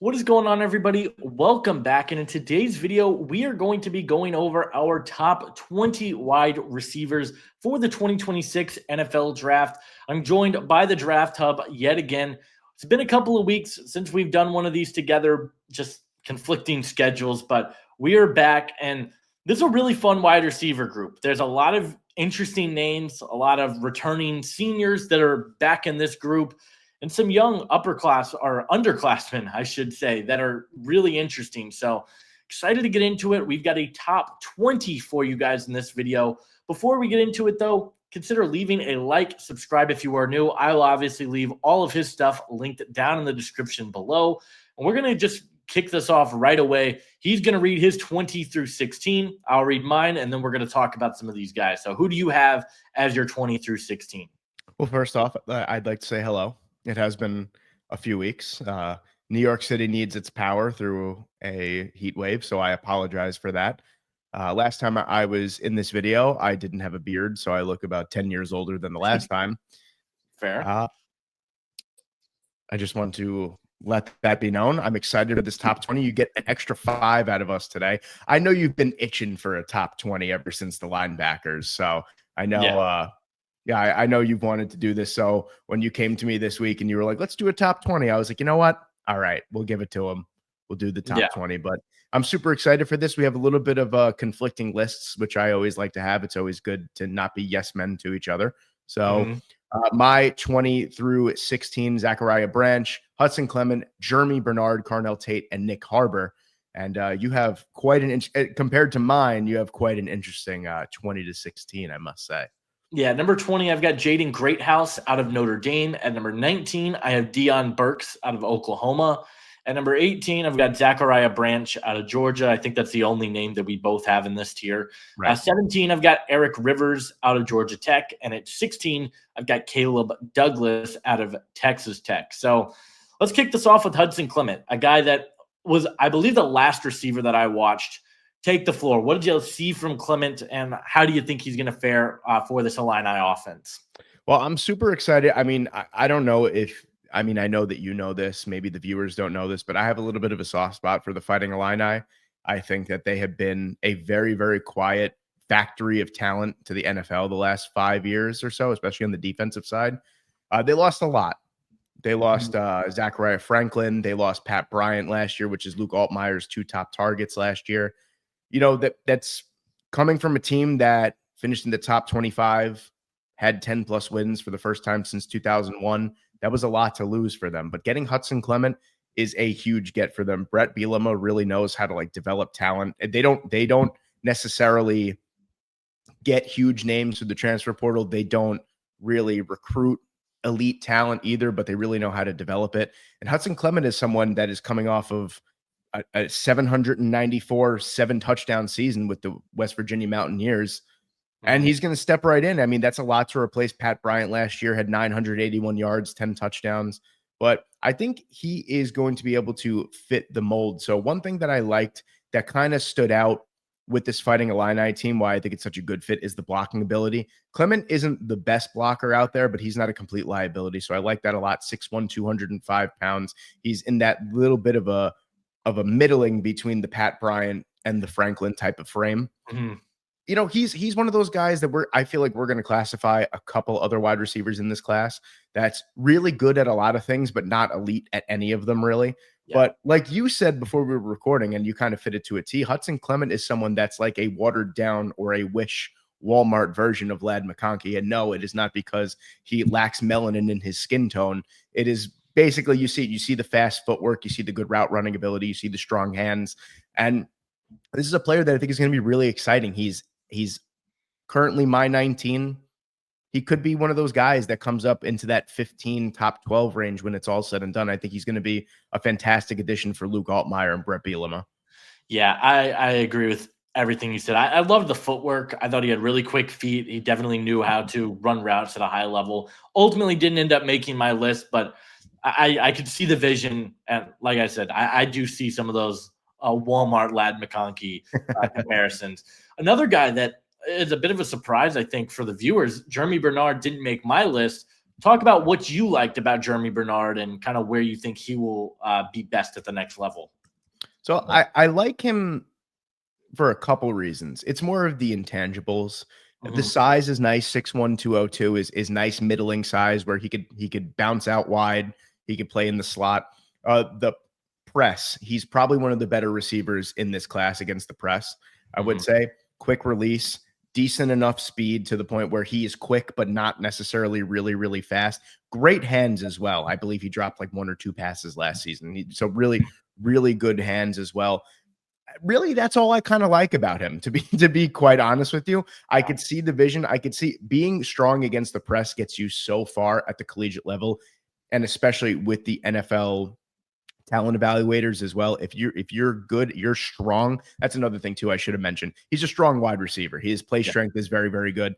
What is going on, everybody? Welcome back. And in today's video, we are going to be going over our top 20 wide receivers for the 2026 NFL Draft. I'm joined by the Draft Hub yet again. It's been a couple of weeks since we've done one of these together, just conflicting schedules, but we are back. And this is a really fun wide receiver group. There's a lot of interesting names, a lot of returning seniors that are back in this group, and some young underclassmen, I should say, that are really interesting. So excited to get into it. We've got a top 20 for you guys in this video. Before we get into it, though, consider leaving a like, subscribe if you are new. I will obviously leave all of his stuff linked down in the description below. And we're going to just kick this off right away. He's going to read his 20 through 16. I'll read mine, and then we're going to talk about some of these guys. So who do you have as your 20 through 16? Well, first off, I'd like to say hello. It has been a few weeks. New York City needs its power through a heat wave, so I apologize for that. Last time I was in this video, I didn't have a beard, so I look about 10 years older than the last time. Fair. I just want to let that be known. I'm excited for this top 20. You get an extra 5 out of us today. I know you've been itching for a top 20 ever since the linebackers, so I know I know you've wanted to do this. So when you came to me this week and you were like, let's do a top 20, I was like, you know what? All right, we'll give it to him. We'll do the top 20. But I'm super excited for this. We have a little bit of conflicting lists, which I always like to have. It's always good to not be yes men to each other. So my 20 through 16, Zachariah Branch, Hudson Clement, Jeremy Bernard, Carnell Tate, and Nick Harbor. And you have quite compared to mine, you have quite an interesting 20 to 16, I must say. Yeah, number 20, I've got Jaden Greathouse out of Notre Dame. At number 19, I have Diontae Burks out of Oklahoma. At number 18, I've got Zachariah Branch out of Georgia. I think that's the only name that we both have in this tier. Right. 17, I've got Eric Rivers out of Georgia Tech. And at 16, I've got Caleb Douglas out of Texas Tech. So let's kick this off with Hudson Clement, a guy that was, I believe, the last receiver that I watched take the floor. What did you see from Clement, and how do you think he's going to fare for this Illini offense? Well, I'm super excited. I mean, I don't know if – I mean, I know that you know this. Maybe the viewers don't know this, but I have a little bit of a soft spot for the Fighting Illini. I think that they have been a very, very quiet factory of talent to the NFL the last 5 years or so, especially on the defensive side. They lost a lot. They lost Zachariah Franklin. They lost Pat Bryant last year, which is Luke Altmaier's 2 top targets last year. You know, that's coming from a team that finished in the top 25, had 10 plus wins for the first time since 2001. That was a lot to lose for them. But getting Hudson Clement is a huge get for them. Brett Bielema really knows how to develop talent. They don't necessarily get huge names through the transfer portal. They don't really recruit elite talent either, but they really know how to develop it. And Hudson Clement is someone that is coming off of a 794 7-touchdown season with the West Virginia Mountaineers, and he's going to step right in. I mean, that's a lot to replace Pat Bryant last year, had 981 yards, 10 touchdowns, but I think he is going to be able to fit the mold. So one thing that I liked that kind of stood out with this Fighting Illini team, why I think it's such a good fit, is the blocking ability. Clement isn't the best blocker out there, but he's not a complete liability. So I like that a lot. 6'1", 205 pounds. He's in that little bit of a middling between the Pat Bryant and the Franklin type of frame. You know, he's one of those guys that I feel like we're going to classify a couple other wide receivers in this class that's really good at a lot of things, but not elite at any of them really. Yeah. But like you said before we were recording, and you kind of fit it to a T, Hudson Clement is someone that's like a watered down or a Wish Walmart version of Ladd McConkey. And no, it is not because he lacks melanin in his skin tone. It is basically, you see the fast footwork, you see the good route running ability, you see the strong hands. And this is a player that I think is going to be really exciting. He's currently my 19. He could be one of those guys that comes up into that 15, top 12 range when it's all said and done. I think he's going to be a fantastic addition for Luke Altmaier and Brett Bielema. Yeah, I agree with everything you said. I love the footwork. I thought he had really quick feet. He definitely knew how to run routes at a high level. Ultimately didn't end up making my list, but I could see the vision. And like I said, I do see some of those Walmart Ladd McConkey comparisons. Another guy that is a bit of a surprise, I think, for the viewers, Jeremy Bernard didn't make my list, talk about what you liked about Jeremy Bernard and kind of where you think he will be best at the next level. So I like him for a couple reasons. It's more of the intangibles. The size is nice. 6'1", 202 is nice middling size where he could bounce out wide. He could play in the slot. The press, he's probably one of the better receivers in this class against the press. I would say quick release, decent enough speed to the point where he is quick, but not necessarily really, really fast. Great hands as well. I believe he dropped like 1 or 2 passes last season. So really, really good hands as well. Really, that's all I kind of like about him, to be quite honest with you. I could see the vision. I could see being strong against the press gets you so far at the collegiate level, and especially with the NFL talent evaluators as well. If you're good, you're strong. That's another thing too I should have mentioned. He's a strong wide receiver. His play strength is very, very good.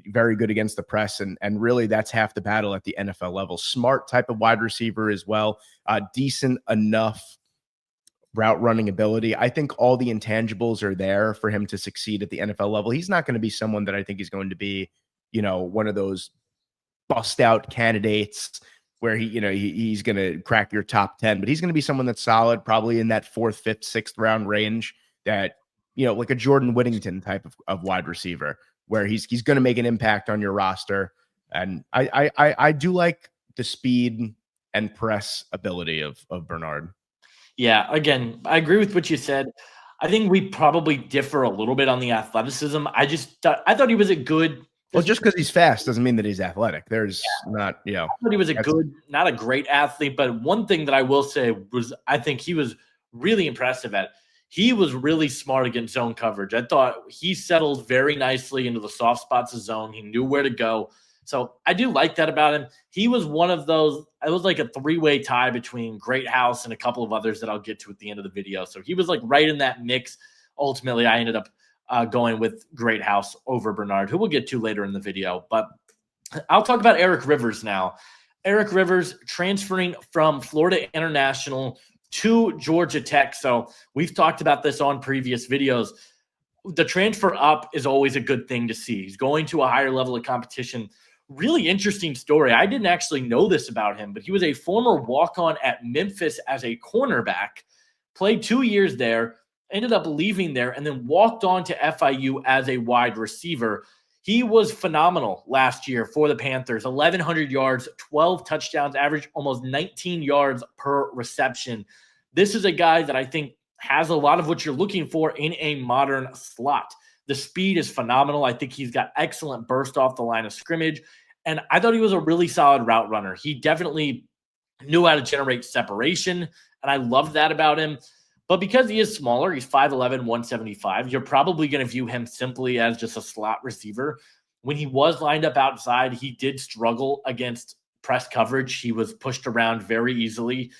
Very good against the press, and really that's half the battle at the NFL level. Smart type of wide receiver as well. Decent enough route running ability. I think all the intangibles are there for him to succeed at the NFL level. He's not going to be someone that I think is going to be, one of those bust out candidates where he's going to crack your top 10, but he's going to be someone that's solid, probably in that 4th, 5th, 6th round range that, like a Jordan Whittington type of wide receiver where he's going to make an impact on your roster. And I do like the speed and press ability of Bernard. Yeah, again, I agree with what you said. I think we probably differ a little bit on the athleticism. I thought he was a good. Well, just because he's fast doesn't mean that he's athletic. There's not, I thought he was a good, not a great athlete, but one thing that I will say was I think he was really impressive at. He was really smart against zone coverage. I thought he settled very nicely into the soft spots of zone. He knew where to go. So I do like that about him. He was one of those, it was like a 3-way tie between Greathouse and a couple of others that I'll get to at the end of the video. So he was like right in that mix. Ultimately, I ended up going with Greathouse over Bernard, who we'll get to later in the video. But I'll talk about Eric Rivers now. Eric Rivers transferring from Florida International to Georgia Tech. So we've talked about this on previous videos. The transfer up is always a good thing to see. He's going to a higher level of competition. Really interesting story. I didn't actually know this about him, but he was a former walk-on at Memphis as a cornerback, played 2 years there, ended up leaving there, and then walked on to FIU as a wide receiver. He was phenomenal last year for the Panthers. 1,100 yards, 12 touchdowns, average almost 19 yards per reception. This is a guy that I think has a lot of what you're looking for in a modern slot. The speed is phenomenal. I think he's got excellent burst off the line of scrimmage. And I thought he was a really solid route runner. He definitely knew how to generate separation. And I love that about him. But because he is smaller, he's 5'11", 175, you're probably going to view him simply as just a slot receiver. When he was lined up outside, he did struggle against press coverage. He was pushed around very easily.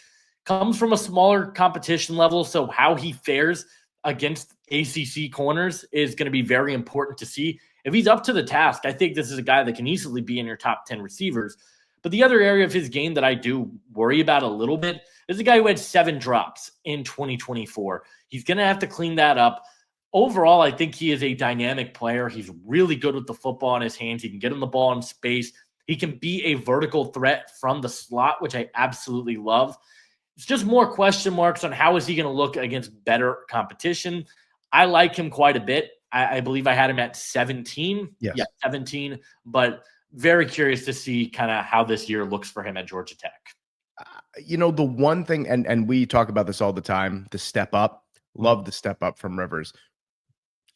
Comes from a smaller competition level, so how he fares against ACC corners is going to be very important to see. If he's up to the task, I think this is a guy that can easily be in your top 10 receivers. But the other area of his game that I do worry about a little bit is a guy who had 7 drops in 2024. He's going to have to clean that up. Overall, I think he is a dynamic player. He's really good with the football in his hands. He can get him the ball in space. He can be a vertical threat from the slot, which I absolutely love. It's just more question marks on how is he going to look against better competition. I like him quite a bit. I believe I had him at 17. Yes. Yeah, 17. But very curious to see kind of how this year looks for him at Georgia Tech. The one thing, and we talk about this all the time, the step up. Love the step up from Rivers.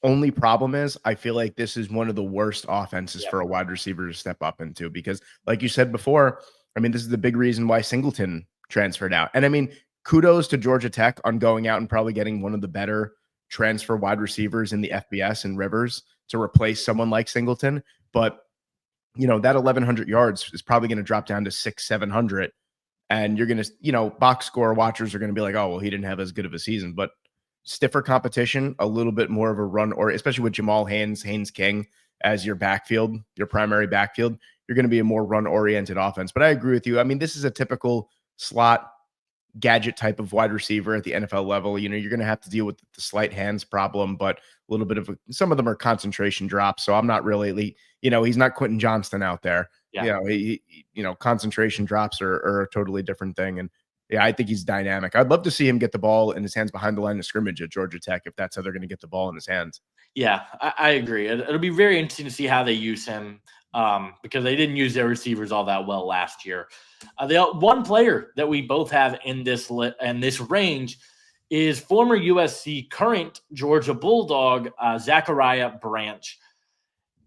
Only problem is I feel like this is one of the worst offenses for a wide receiver to step up into because, like you said before, I mean, this is the big reason why Singleton transferred out. And I mean, kudos to Georgia Tech on going out and probably getting one of the better transfer wide receivers in the FBS and Rivers to replace someone like Singleton. But, that 1,100 yards is probably going to drop down to 600-700. And you're going to, box score watchers are going to be like, oh, well, he didn't have as good of a season. But stiffer competition, a little bit more of a run, or especially with Jamal Haynes King as your backfield, your primary backfield, you're going to be a more run-oriented offense. But I agree with you. I mean, this is a typical slot gadget type of wide receiver at the NFL level. You're going to have to deal with the slight hands problem, but a little bit of some of them are concentration drops. So I'm not really, he's not Quentin Johnston out there. Yeah. Concentration drops are a totally different thing. And yeah, I think he's dynamic. I'd love to see him get the ball in his hands behind the line of scrimmage at Georgia Tech if that's how they're going to get the ball in his hands. Yeah, I agree. It'll be very interesting to see how they use him because they didn't use their receivers all that well last year. The one player that we both have in this range is former USC, current Georgia Bulldog, Zachariah Branch.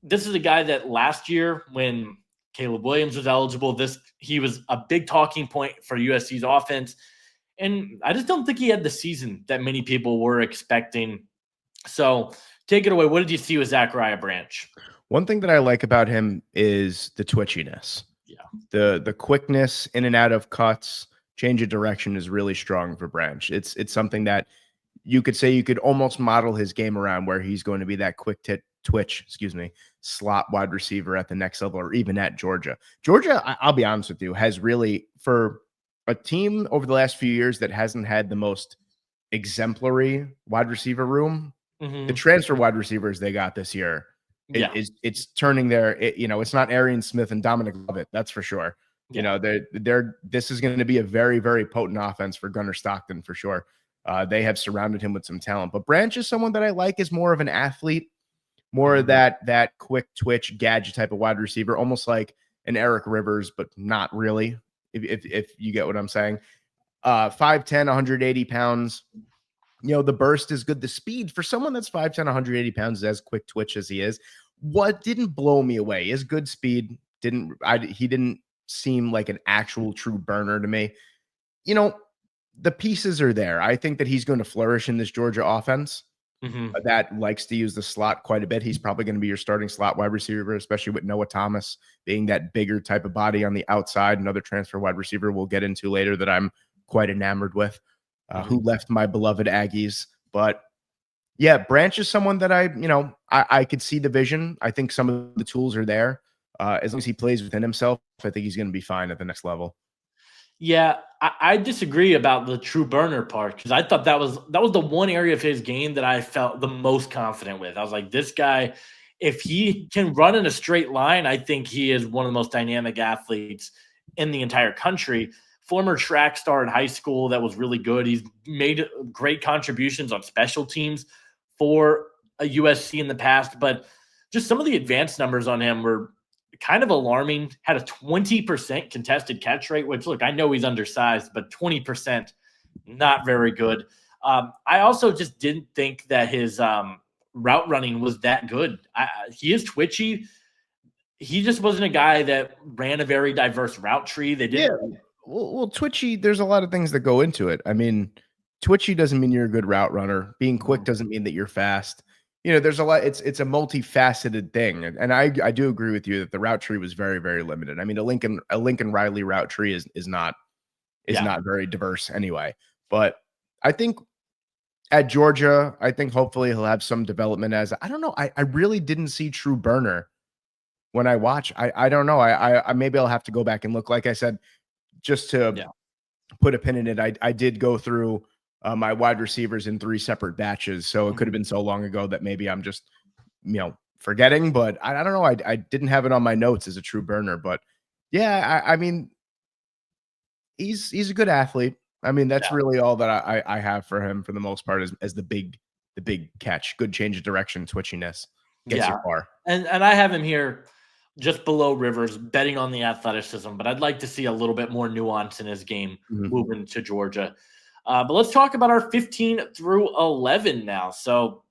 This is a guy that last year when Caleb Williams was eligible, he was a big talking point for USC's offense. And I just don't think he had the season that many people were expecting. So take it away. What did you see with Zachariah Branch? One thing that I like about him is the twitchiness. Yeah. The quickness in and out of cuts, change of direction is really strong for Branch. It's something that you could say you could almost model his game around, where he's going to be that quick twitch, slot wide receiver at the next level, or even at Georgia. Georgia, I'll be honest with you, has really, for a team over the last few years that hasn't had the most exemplary wide receiver room, the transfer wide receivers they got this year, it's turning it's not Arian Smith and Dominic Lovett, that's for sure. Yeah. This is going to be a very, very potent offense for Gunnar Stockton for sure. They have surrounded him with some talent, but Branch is someone that I like as more of an athlete, more of that quick twitch gadget type of wide receiver, almost like an Eric Rivers, but not really, if you get what I'm saying. 5'10", 180 pounds. The burst is good. The speed for someone that's 5'10", 180 pounds is as quick twitch as he is. What didn't blow me away is good speed. He didn't seem like an actual true burner to me. The pieces are there. I think that he's going to flourish in this Georgia offense that likes to use the slot quite a bit. He's probably going to be your starting slot wide receiver, especially with Noah Thomas being that bigger type of body on the outside. Another transfer wide receiver we'll get into later that I'm quite enamored with, who left my beloved Aggies. But yeah, Branch is someone that I could see the vision. I think some of the tools are there. As long as he plays within himself, I think he's going to be fine at the next level. Yeah, I disagree about the true burner part, because I thought that was the one area of his game that I felt the most confident with. I was like, this guy, if he can run in a straight line, I think he is one of the most dynamic athletes in the entire country. Former track star in high school that was really good. He's made great contributions on special teams for a USC in the past, but just some of the advanced numbers on him were kind of alarming. Had a 20% contested catch rate, which, look, I know he's undersized, but 20%, not very good. I also just didn't think that his route running was that good. He is twitchy. He just wasn't a guy that ran a very diverse route tree. They didn't. Yeah. Well, twitchy, there's a lot of things that go into it. I mean, twitchy doesn't mean you're a good route runner. Being quick doesn't mean that you're fast. There's a lot. It's a multifaceted thing, and I do agree with you that the route tree was very, very limited. I mean, a Lincoln Riley route tree is not very diverse anyway. But I think at Georgia, I think hopefully he'll have some development as, I don't know. I really didn't see true burner when I watch. I don't know. I maybe I'll have to go back and look. Like I said, just to put a pin in it, I did go through my wide receivers in 3 separate batches. So it could have been so long ago that maybe I'm just, forgetting, but I don't know. I didn't have it on my notes as a true burner, but yeah, I mean, he's a good athlete. I mean, that's really all that I have for him for the most part as the big catch, good change of direction, twitchiness gets you far. And I have him here just below Rivers, betting on the athleticism, but I'd like to see a little bit more nuance in his game moving to Georgia. But let's talk about our 15 through 11 now. So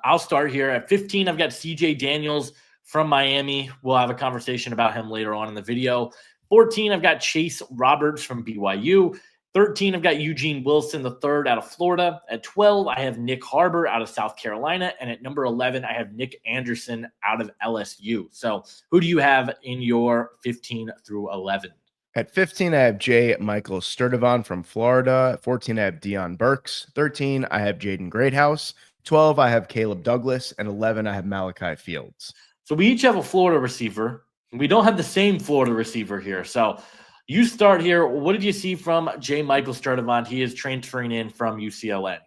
I'll start here. At 15, I've got CJ Daniels from Miami. We'll have a conversation about him later on in the video. 14, I've got Chase Roberts from BYU. 13, I've got Eugene Wilson III out of Florida. At 12, I have Nick Harbor out of South Carolina. And at number 11, I have Nick Anderson out of LSU. So who do you have in your 15 through 11? At 15, I have J. Michael Sturdivan from Florida. At 14, I have Diontae Burks. 13, I have Jaden Greathouse. 12, I have Caleb Douglas. And 11, I have Malachi Fields. So we each have a Florida receiver. We don't have the same Florida receiver here. So you start here. What did you see from J. Michael Sturdivan? He is transferring in from UCLA.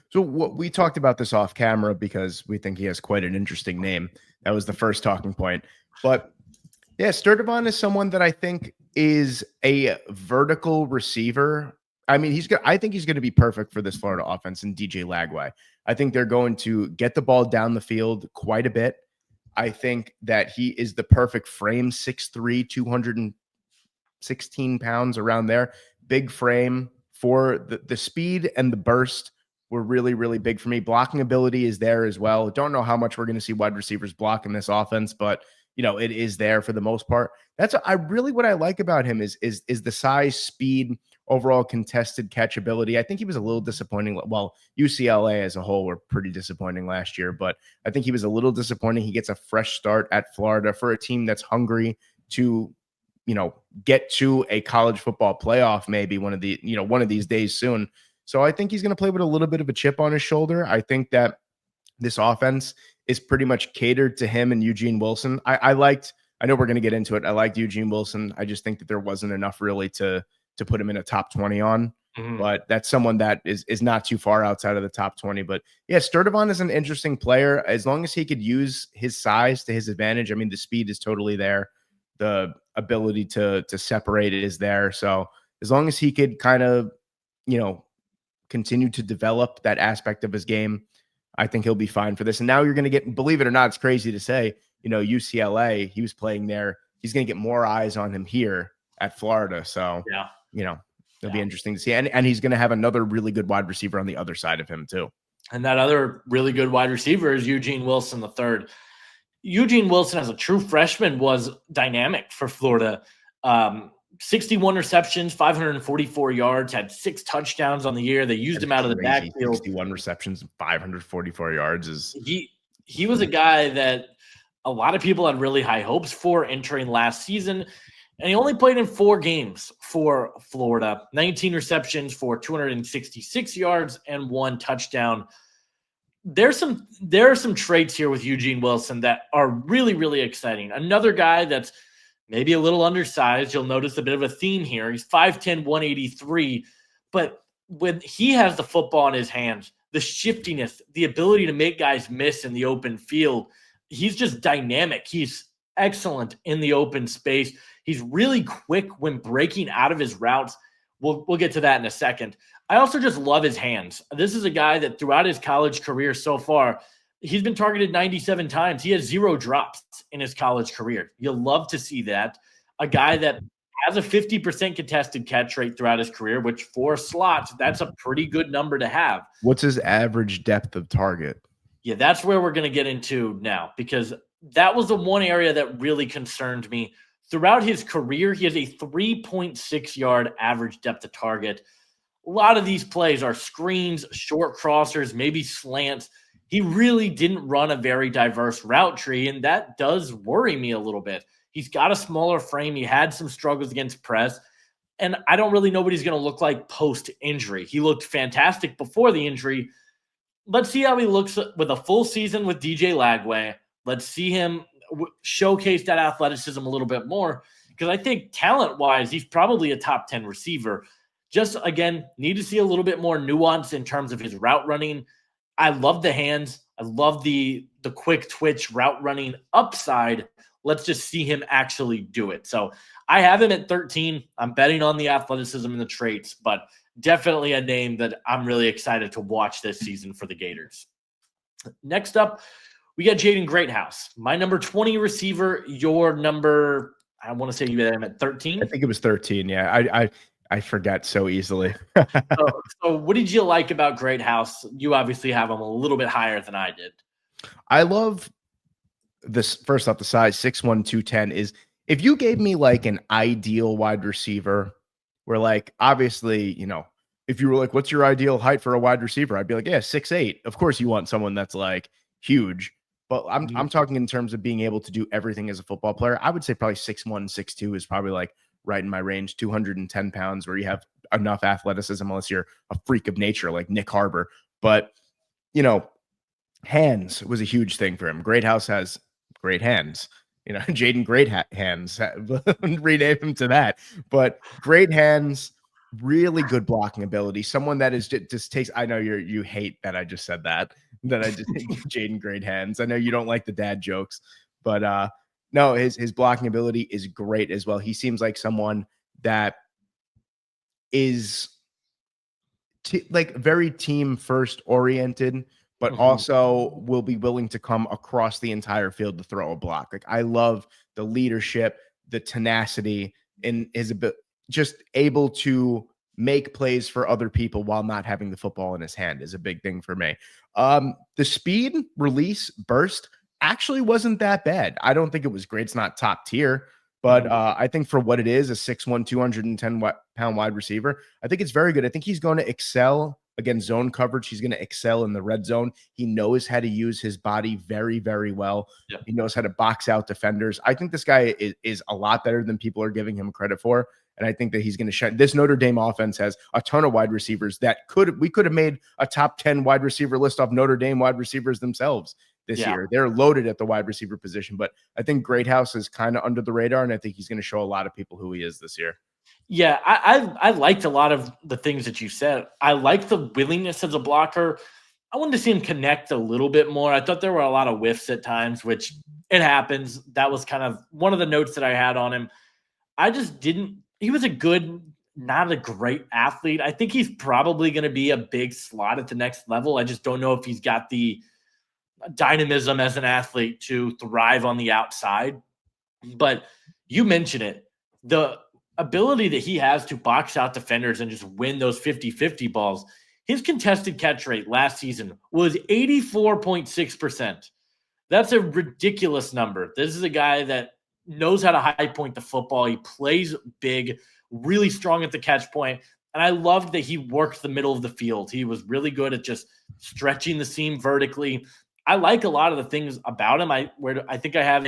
So we talked about this off camera because we think he has quite an interesting name. That was the first talking point. But Yeah, Sturdivan is someone that I think is a vertical receiver. I mean, I think he's going to be perfect for this Florida offense and DJ Lagway. I think they're going to get the ball down the field quite a bit. I think that he is the perfect frame, 6'3", 216 pounds, around there. Big frame for the speed and the burst were really, really big for me. Blocking ability is there as well. Don't know how much we're going to see wide receivers block in this offense, but it is there for the most part. What I like about him is the size, speed, overall contested catchability. I think he was a little disappointing. Well, UCLA as a whole were pretty disappointing last year, but I think he was a little disappointing. He gets a fresh start at Florida for a team that's hungry to get to a college football playoff, maybe one of these days soon. So I think he's going to play with a little bit of a chip on his shoulder. I think that this offense is pretty much catered to him and Eugene Wilson. I know we're going to get into it. I liked Eugene Wilson. I just think that there wasn't enough really to put him in a top 20 on. But that's someone that is not too far outside of the top 20. But yeah, Sturdivan is an interesting player as long as he could use his size to his advantage. I mean, the speed is totally there. The ability to separate it is there. So as long as he could kind of, continue to develop that aspect of his game, I think he'll be fine for this. And now you're going to get, believe it or not, it's crazy to say, UCLA, he was playing there. He's going to get more eyes on him here at Florida. So, it'll be interesting to see. And he's going to have another really good wide receiver on the other side of him too. And that other really good wide receiver is Eugene Wilson III. Eugene Wilson, as a true freshman, was dynamic for Florida. 61 receptions, 544 yards, had 6 touchdowns on the year. They used him out of the backfield. 61 receptions, 544 yards is he was a guy that a lot of people had really high hopes for entering last season. And he only played in 4 games for Florida, 19 receptions for 266 yards and 1 touchdown. There are some traits here with Eugene Wilson that are really, really exciting. Another guy that's maybe a little undersized. You'll notice a bit of a theme here. He's 5'10", 183. But when he has the football in his hands, the shiftiness, the ability to make guys miss in the open field, he's just dynamic. He's excellent in the open space. He's really quick when breaking out of his routes. We'll get to that in a second. I also just love his hands. This is a guy that throughout his college career so far, he's been targeted 97 times. He has 0 drops in his college career. You'll love to see that. A guy that has a 50% contested catch rate throughout his career, which for slots, that's a pretty good number to have. What's his average depth of target? Yeah, that's where we're going to get into now, because that was the one area that really concerned me. Throughout his career, he has a 3.6 yard average depth of target. A lot of these plays are screens, short crossers, maybe slants. He really didn't run a very diverse route tree, and that does worry me a little bit. He's got a smaller frame. He had some struggles against press, and I don't really know what he's going to look like post-injury. He looked fantastic before the injury. Let's see how he looks with a full season with DJ Lagway. Let's see him showcase that athleticism a little bit more, because I think talent-wise, he's probably a top 10 receiver. Just, again, need to see a little bit more nuance in terms of his route running. I love the hands. I love the quick twitch route running upside. Let's just see him actually do it. So I have him at 13. I'm betting on the athleticism and the traits, but definitely a name that I'm really excited to watch this season for the Gators. Next up, we got Jaden Greathouse, my number 20 receiver. Your number, I want to say you had him at 13. I think it was 13. Yeah, I forget so easily. So what did you like about Greathouse? You obviously have him a little bit higher than I did. I love this. First off, the size 6'1", 210 is, if you gave me like an ideal wide receiver, where like, obviously, if you were like, what's your ideal height for a wide receiver? I'd be like, yeah, 6'8". Of course you want someone that's like huge, but I'm talking in terms of being able to do everything as a football player. I would say probably 6'1", 6'2" is probably like right in my range, 210 pounds, where you have enough athleticism, unless you're a freak of nature like Nick Harbor. But, hands was a huge thing for him. Greathouse has great hands. Jaden Great Hands, rename him to that. But great hands, really good blocking ability. Someone that is just takes, I know you hate that I just said that I just Jaden Great Hands. I know you don't like the dad jokes, but No, his blocking ability is great as well. He seems like someone that is like very team first oriented, but Mhm. also will be willing to come across the entire field to throw a block. Like I love the leadership, the tenacity, and his ability, just able to make plays for other people while not having the football in his hand is a big thing for me. The speed, release, burst actually wasn't that bad. I don't think it was great. It's not top tier, but Mhm. I think for what it is, a 6'1", 210-pound wide receiver, I think it's very good. I think he's going to excel against zone coverage. He's going to excel in the red zone. He knows how to use his body very, very well. Yeah. He knows how to box out defenders. I think this guy is a lot better than people are giving him credit for. And I think that he's going to shine. This Notre Dame offense has a ton of wide receivers that we could have made a top 10 wide receiver list off Notre Dame wide receivers themselves this Yeah. year. They're loaded at the wide receiver position, but I think Greathouse is kind of under the radar, and I think he's going to show a lot of people who he is this year. Yeah, I liked a lot of the things that you said. I like the willingness as a blocker. I wanted to see him connect a little bit more. I thought there were a lot of whiffs at times, which it happens. That was kind of one of the notes that I had on him. I just didn't. He was a good, not a great athlete. I think he's probably going to be a big slot at the next level. I just don't know if he's got the dynamism as an athlete to thrive on the outside. But you mentioned it. The ability that he has to box out defenders and just win those 50-50 balls. His contested catch rate last season was 84.6%. That's a ridiculous number. This is a guy that knows how to high point the football. He plays big, really strong at the catch point. And I loved that he worked the middle of the field. He was really good at just stretching the seam vertically. I like a lot of the things about him. I think I have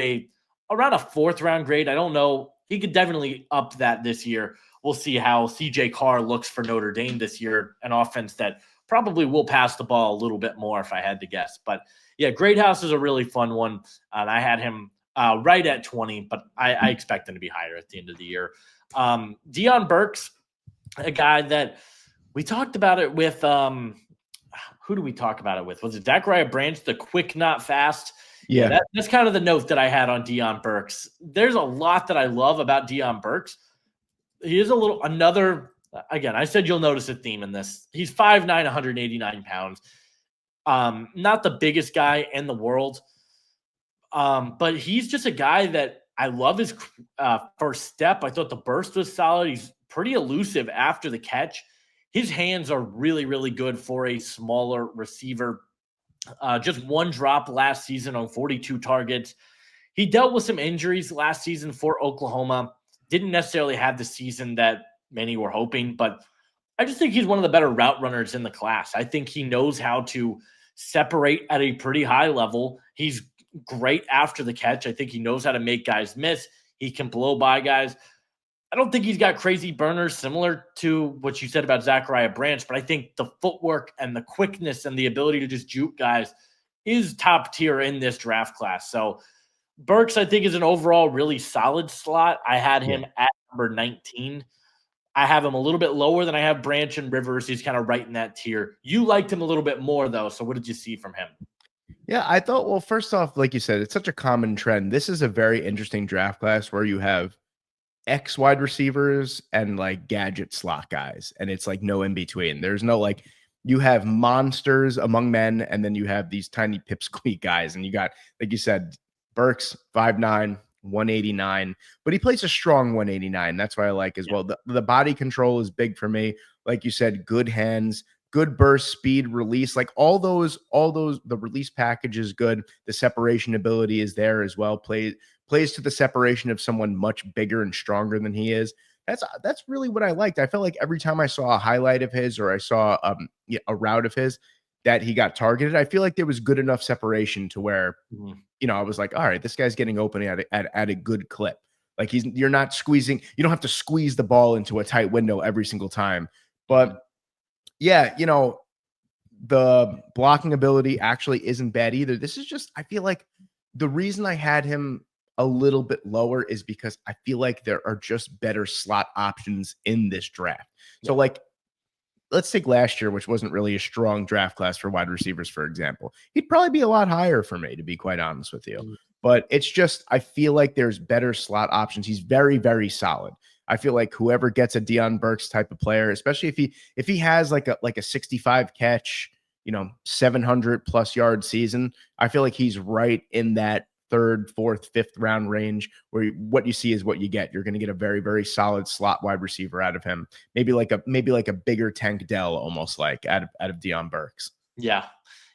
around a fourth round grade. I don't know. He could definitely up that this year. We'll see how CJ Carr looks for Notre Dame this year, an offense that probably will pass the ball a little bit more if I had to guess. But yeah, Greathouse is a really fun one. And I had him right at 20, but I expect him to be higher at the end of the year. Diontae Burks, a guy that we talked about it with. Who do we talk about it with? Was it Zachariah Branch, the quick, not fast? Yeah, that's kind of the note that I had on Diontae Burks. There's a lot that I love about Diontae Burks. He is again, I said you'll notice a theme in this. He's 5'9", 189 pounds. Not the biggest guy in the world. But he's just a guy that I love his first step. I thought the burst was solid. He's pretty elusive after the catch. His hands are really, really good for a smaller receiver. Just one drop last season on 42 targets. He dealt with some injuries last season for Oklahoma. Didn't necessarily have the season that many were hoping, but I just think he's one of the better route runners in the class. I think he knows how to separate at a pretty high level. He's great after the catch. I think he knows how to make guys miss. He can blow by guys. I don't think he's got crazy burners similar to what you said about Zachariah Branch, but I think the footwork and the quickness and the ability to just juke guys is top tier in this draft class. So Burks, I think, is an overall really solid slot. I had him at number 19. I have him a little bit lower than I have Branch and Rivers. He's kind of right in that tier. You liked him a little bit more, though. So what did you see from him? Yeah, I thought, well, first off, like you said, it's such a common trend. This is a very interesting draft class where you have X wide receivers and like gadget slot guys, and it's like no in between. There's no like, you have monsters among men, and then you have these tiny pipsqueak guys, and you got, like you said, Burks 5'9", 189, but he plays a strong 189. That's why I like as well. The body control is big for me. Like you said, good hands, good burst, speed, release, like all those, the release package is good. The separation ability is there as well. Plays to the separation of someone much bigger and stronger than he is. That's really what I liked. I felt like every time I saw a highlight of his or I saw a route of his that he got targeted, I feel like there was good enough separation to where, I was like, all right, this guy's getting open at a good clip. Like you're not squeezing, you don't have to squeeze the ball into a tight window every single time. But yeah, the blocking ability actually isn't bad either. This is just, I feel like the reason I had him a little bit lower is because I feel like there are just better slot options in this draft. So like let's take last year, which wasn't really a strong draft class for wide receivers, for example. He'd probably be a lot higher for me, to be quite honest with you. But it's just, I feel like there's better slot options. He's very, very solid. I feel like whoever gets a Diontae Burks type of player, especially if he has like a 65 catch, 700 plus yard season, I feel like he's right in that third, fourth, fifth round range where what you see is what you get. You're going to get a very, very solid slot wide receiver out of him. Maybe like a bigger Tank Dell, almost like out of Diontae Burks. Yeah,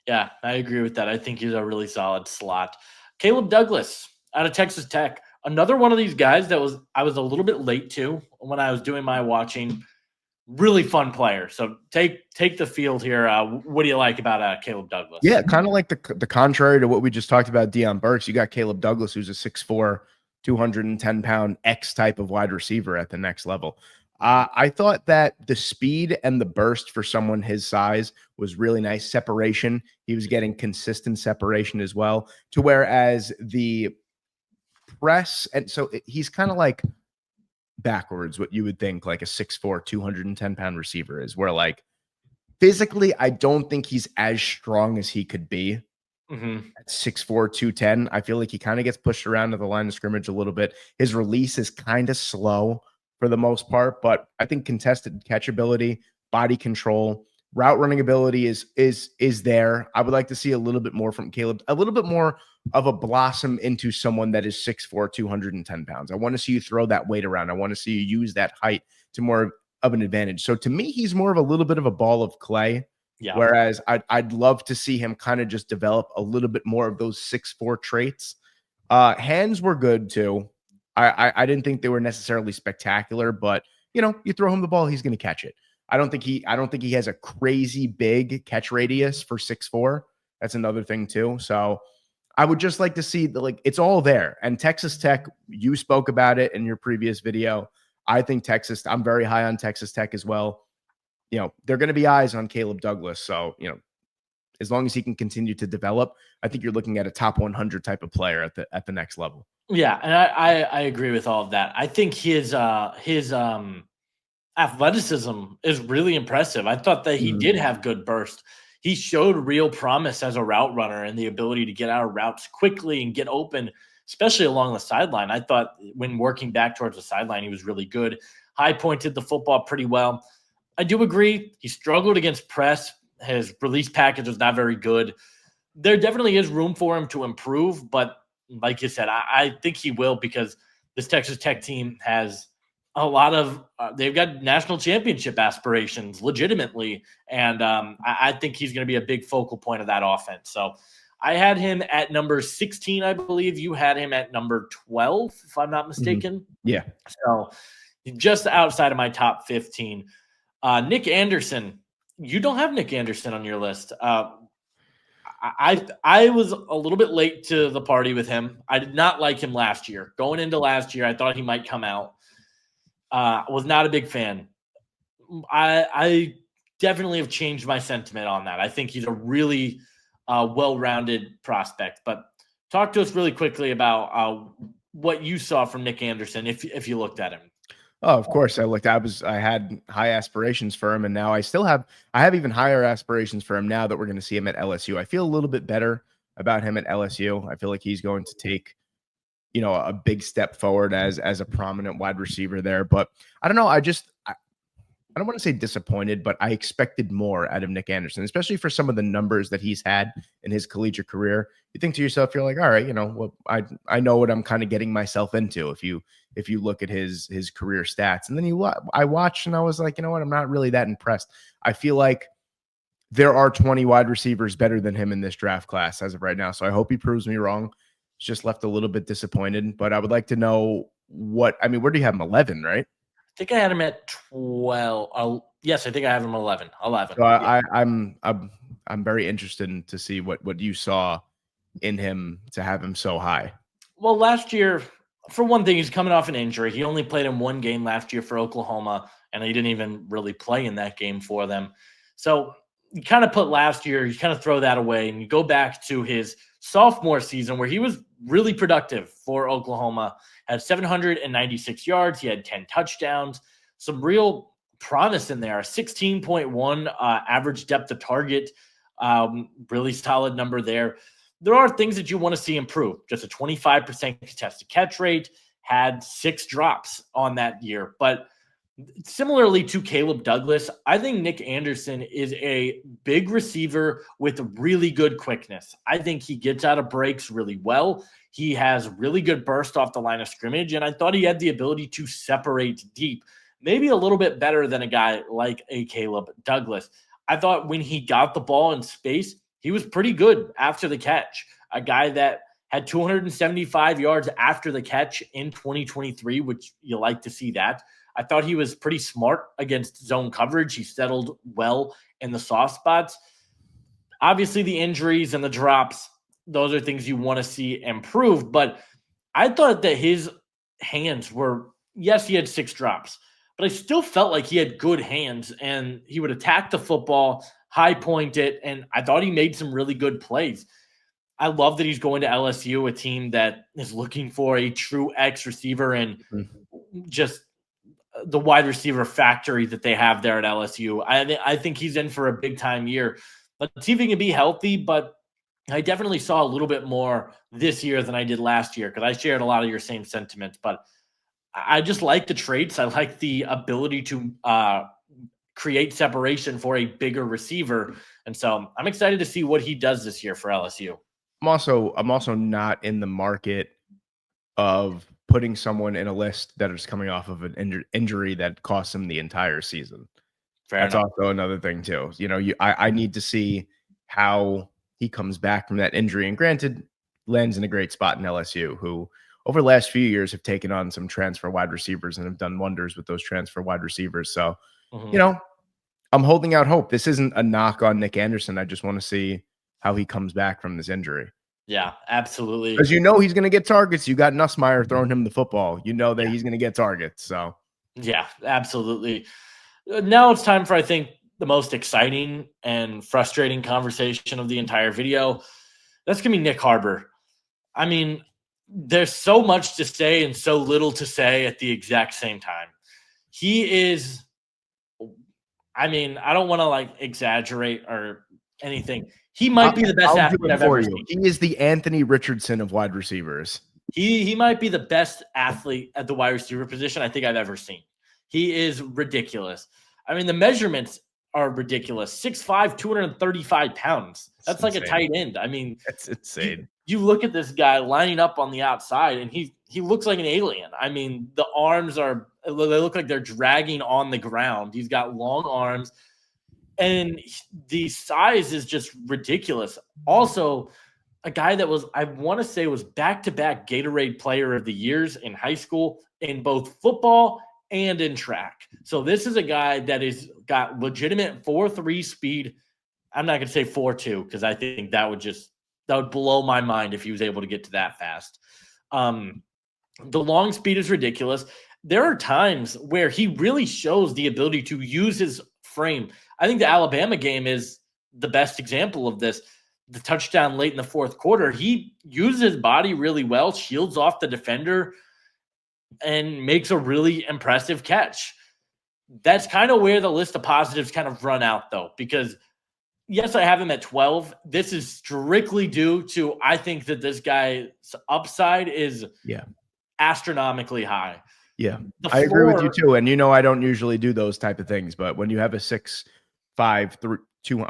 I agree with that. I think he's a really solid slot. Caleb Douglas out of Texas Tech, another one of these guys that I was a little bit late to when I was doing my watching. Really fun player. So take the field here. What do you like about Caleb Douglas? Yeah, kind of like the contrary to what we just talked about, Diontae Burks. You got Caleb Douglas, who's a 6'4", 210-pound X type of wide receiver at the next level. I thought that the speed and the burst for someone his size was really nice. Separation, he was getting consistent separation as well. To whereas the press, and so he's kind of like backwards what you would think like a 6'4", 210-pound receiver is, where like physically, I don't think he's as strong as he could be. At 6'4", 210, I feel like he kind of gets pushed around to the line of scrimmage a little bit. His release is kind of slow for the most part, but I think contested catch ability, body control, route running ability is there. I would like to see a little bit more from Caleb, a little bit more of a blossom into someone that is 6'4", 210 pounds. I want to see you throw that weight around. I want to see you use that height to more of an advantage. So to me, he's more of a little bit of a ball of clay. Yeah. Whereas I'd love to see him kind of just develop a little bit more of those 6'4" traits. Hands were good too. I didn't think they were necessarily spectacular, but you throw him the ball, he's going to catch it. I don't think he has a crazy big catch radius for 6'4". That's another thing too. So I would just like to see it's all there. And Texas Tech, you spoke about it in your previous video. I think I'm very high on Texas Tech as well. They're going to be eyes on Caleb Douglas. So, as long as he can continue to develop, I think you're looking at a top 100 type of player at the next level. Yeah, and I agree with all of that. I think his athleticism is really impressive. I thought that he did have good burst. He showed real promise as a route runner and the ability to get out of routes quickly and get open, especially along the sideline. I thought when working back towards the sideline, he was really good. High pointed the football pretty well. I do agree. He struggled against press. His release package was not very good. There definitely is room for him to improve, but like you said, I think he will, because this Texas Tech team has a lot of they've got national championship aspirations legitimately, and I think he's going to be a big focal point of that offense. So I had him at number 16, I believe. You had him at number 12, if I'm not mistaken. Yeah. So just outside of my top 15. Nick Anderson, you don't have Nick Anderson on your list. I was a little bit late to the party with him. I did not like him last year. Going into last year, I thought he might come out. Was not a big fan. I definitely have changed my sentiment on that. I think he's a really well-rounded prospect. But talk to us really quickly about what you saw from Nick Anderson, if you looked at him. Oh, of course. I had high aspirations for him, and now I have even higher aspirations for him now that we're going to see him at LSU. I feel a little bit better about him at LSU. I feel like he's going to take, a big step forward as a prominent wide receiver there. But I don't know. I don't want to say disappointed, but I expected more out of Nick Anderson, especially for some of the numbers that he's had in his collegiate career. You think to yourself, you're like, all right, well, I know what I'm kind of getting myself into if you look at his career stats. And then I watched and I was like, you know what, I'm not really that impressed. I feel like there are 20 wide receivers better than him in this draft class as of right now. So I hope he proves me wrong. He's just left a little bit disappointed, but I would like to know where do you have him? 11, right? I think I had him at 12. Yes, I think I have him 11. 11. So yeah. I'm very interested to see what you saw in him to have him so high. Well, last year, for one thing, he's coming off an injury. He only played in one game last year for Oklahoma, and he didn't even really play in that game for them. So you kind of put last year, you kind of throw that away, and you go back to his sophomore season where he was really productive for Oklahoma, had 796 yards. He had 10 touchdowns, some real promise in there. A 16.1 average depth of target, really solid number there. There are things that you want to see improve. Just a 25% contested catch rate, had 6 drops on that year. But similarly to Caleb Douglas, I think Nick Anderson is a big receiver with really good quickness. I think he gets out of breaks really well. He has really good burst off the line of scrimmage, and I thought he had the ability to separate deep, maybe a little bit better than a guy like a Caleb Douglas. I thought when he got the ball in space, he was pretty good after the catch. A guy that had 275 yards after the catch in 2023, which you like to see that. I thought he was pretty smart against zone coverage. He settled well in the soft spots. Obviously, the injuries and the drops, those are things you want to see improved. But I thought that his hands were, yes, he had 6 drops, but I still felt like he had good hands and he would attack the football, high point it, and I thought he made some really good plays. I love that he's going to LSU, a team that is looking for a true X receiver and just the wide receiver factory that they have there at LSU. I think he's in for a big time year. Let's see if he can be healthy, but I definitely saw a little bit more this year than I did last year because I shared a lot of your same sentiments, but I just like the traits. I like the ability to create separation for a bigger receiver. And so I'm excited to see what he does this year for LSU. I'm also not in the market of putting someone in a list that is coming off of an injury that costs him the entire season. That's also another thing too. You know, I need to see how he comes back from that injury. And granted, lands in a great spot in LSU, who over the last few years have taken on some transfer wide receivers and have done wonders with those transfer wide receivers. So, you know, I'm holding out hope. This isn't a knock on Nick Anderson. I just want to see how he comes back from this injury. Yeah, absolutely. Because you know he's going to get targets. You got Nussmeier throwing him the football. You know that he's going to get targets. So, yeah, absolutely. Now it's time for, I think, the most exciting and frustrating conversation of the entire video. That's going to be Nick Harbor. I mean, there's so much to say and so little to say at the exact same time. He is, I mean, I don't want to like exaggerate or anything. He might be the best athlete I've ever seen. He is the Anthony Richardson of wide receivers. He might be the best athlete at the wide receiver position I think I've ever seen. He is ridiculous. I mean, the measurements are ridiculous. 6'5", 235 pounds. That's like insane. A tight end. I mean, that's insane. You look at this guy lining up on the outside, and he looks like an alien. I mean, the arms they look like they're dragging on the ground. He's got long arms, and the size is just ridiculous. Also, a guy that was, I want to say, was back-to-back Gatorade Player of the Years in high school in both football and in track. So this is a guy that is got legitimate 4.3 speed. I'm not going to say 4.2 because I think that would blow my mind if he was able to get to that fast. The long speed is ridiculous. There are times where he really shows the ability to use his frame. I think the Alabama game is the best example of this. The touchdown late in the fourth quarter, he uses his body really well, shields off the defender, and makes a really impressive catch. That's kind of where the list of positives kind of run out, though, because yes, I have him at 12. This is strictly due to I think that this guy's upside is astronomically high. Yeah, I agree with you too. And you know, I don't usually do those type of things, but when you have a 6'5", I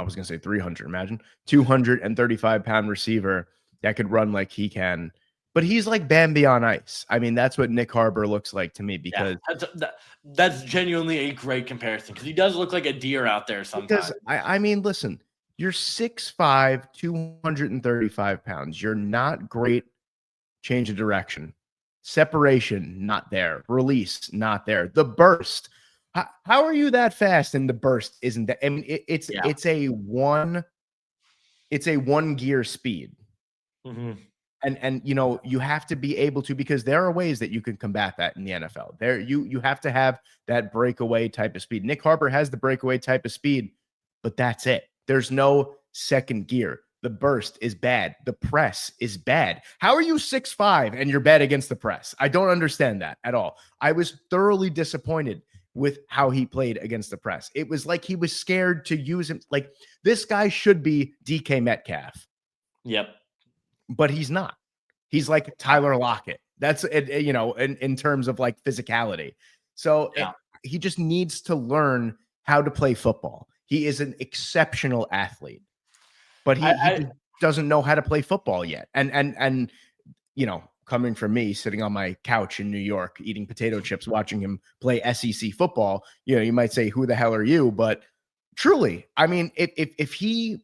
was going to say 300, imagine 235-pound receiver that could run like he can, but he's like Bambi on ice. I mean, that's what Nick Harbor looks like to me because that's genuinely a great comparison because he does look like a deer out there sometimes. Because I mean, listen, you're 6'5", 235 pounds. You're not great. Change of direction. Separation, not there. Release, not there. The burst. How are you that fast and the burst isn't that? I mean, it's a one gear speed. Mm-hmm. And you know, you have to be able to, because there are ways that you can combat that in the NFL. There you have to have that breakaway type of speed. Nick Harbor has the breakaway type of speed, but that's it. There's no second gear. The burst is bad. The press is bad. How are you 6'5" and you're bad against the press? I don't understand that at all. I was thoroughly disappointed with how he played against the press. It was like he was scared to use him. Like, this guy should be DK Metcalf. Yep. But he's not. He's like Tyler Lockett. That's it, in terms of like physicality. So he just needs to learn how to play football. He is an exceptional athlete, but he doesn't know how to play football yet. And coming from me sitting on my couch in New York, eating potato chips, watching him play SEC football, you might say, who the hell are you? But truly, I mean, if he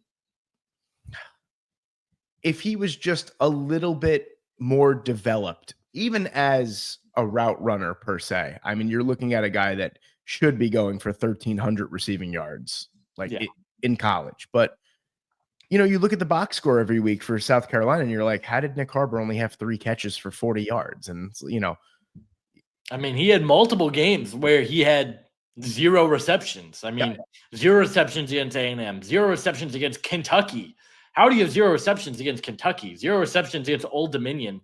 was just a little bit more developed, even as a route runner per se, I mean, you're looking at a guy that should be going for 1,300 receiving yards, in college. But, you look at the box score every week for South Carolina and you're like, how did Nick Harbor only have 3 catches for 40 yards? And, I mean, he had multiple games where he had 0 receptions. I mean, 0 receptions against A&M, 0 receptions against Kentucky. How do you have 0 receptions against Kentucky? 0 receptions against Old Dominion.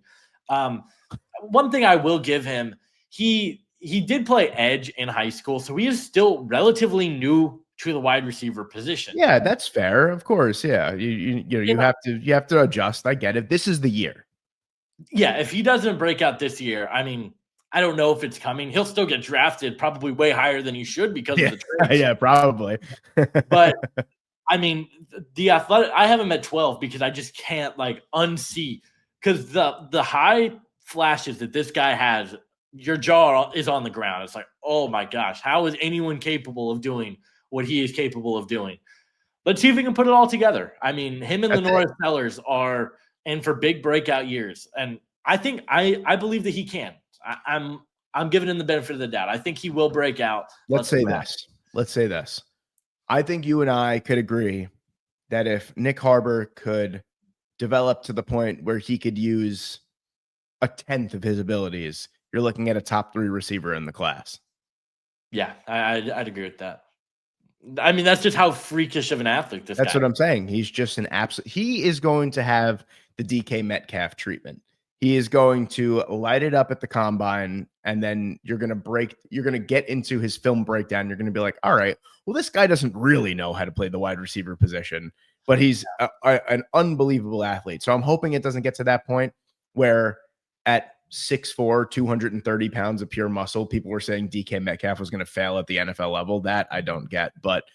One thing I will give him, he did play edge in high school, so he is still relatively new to the wide receiver position. Yeah, that's fair. Of course. Yeah. You have to adjust. I get it. This is the year. Yeah. If he doesn't break out this year, I mean, I don't know if it's coming. He'll still get drafted probably way higher than he should because of the trades. Yeah, probably. But I mean, the athletic, I have him at 12 because I just can't unsee, because the high flashes that this guy has, your jaw is on the ground. It's like, oh my gosh, how is anyone capable of doing what he is capable of doing? Let's see if we can put it all together. I mean, him and Lenora Sellers are in for big breakout years. And I think I believe that he can. I'm giving him the benefit of the doubt. I think he will break out. Let's say this. I think you and I could agree that if Nick Harbor could develop to the point where he could use 1/10 of his abilities, you're looking at a top 3 receiver in the class. Yeah, I'd agree with that. I mean, that's just how freakish of an athlete this That's guy what I'm saying. He's just an absolute. He is going to have the DK Metcalf treatment. He is going to light it up at the combine, and then you're going to get into his film breakdown. You're going to be like, all right, well, this guy doesn't really know how to play the wide receiver position, but he's an unbelievable athlete. So I'm hoping it doesn't get to that point where at 6'4", 230 pounds of pure muscle, people were saying DK Metcalf was going to fail at the NFL level. That I don't get, but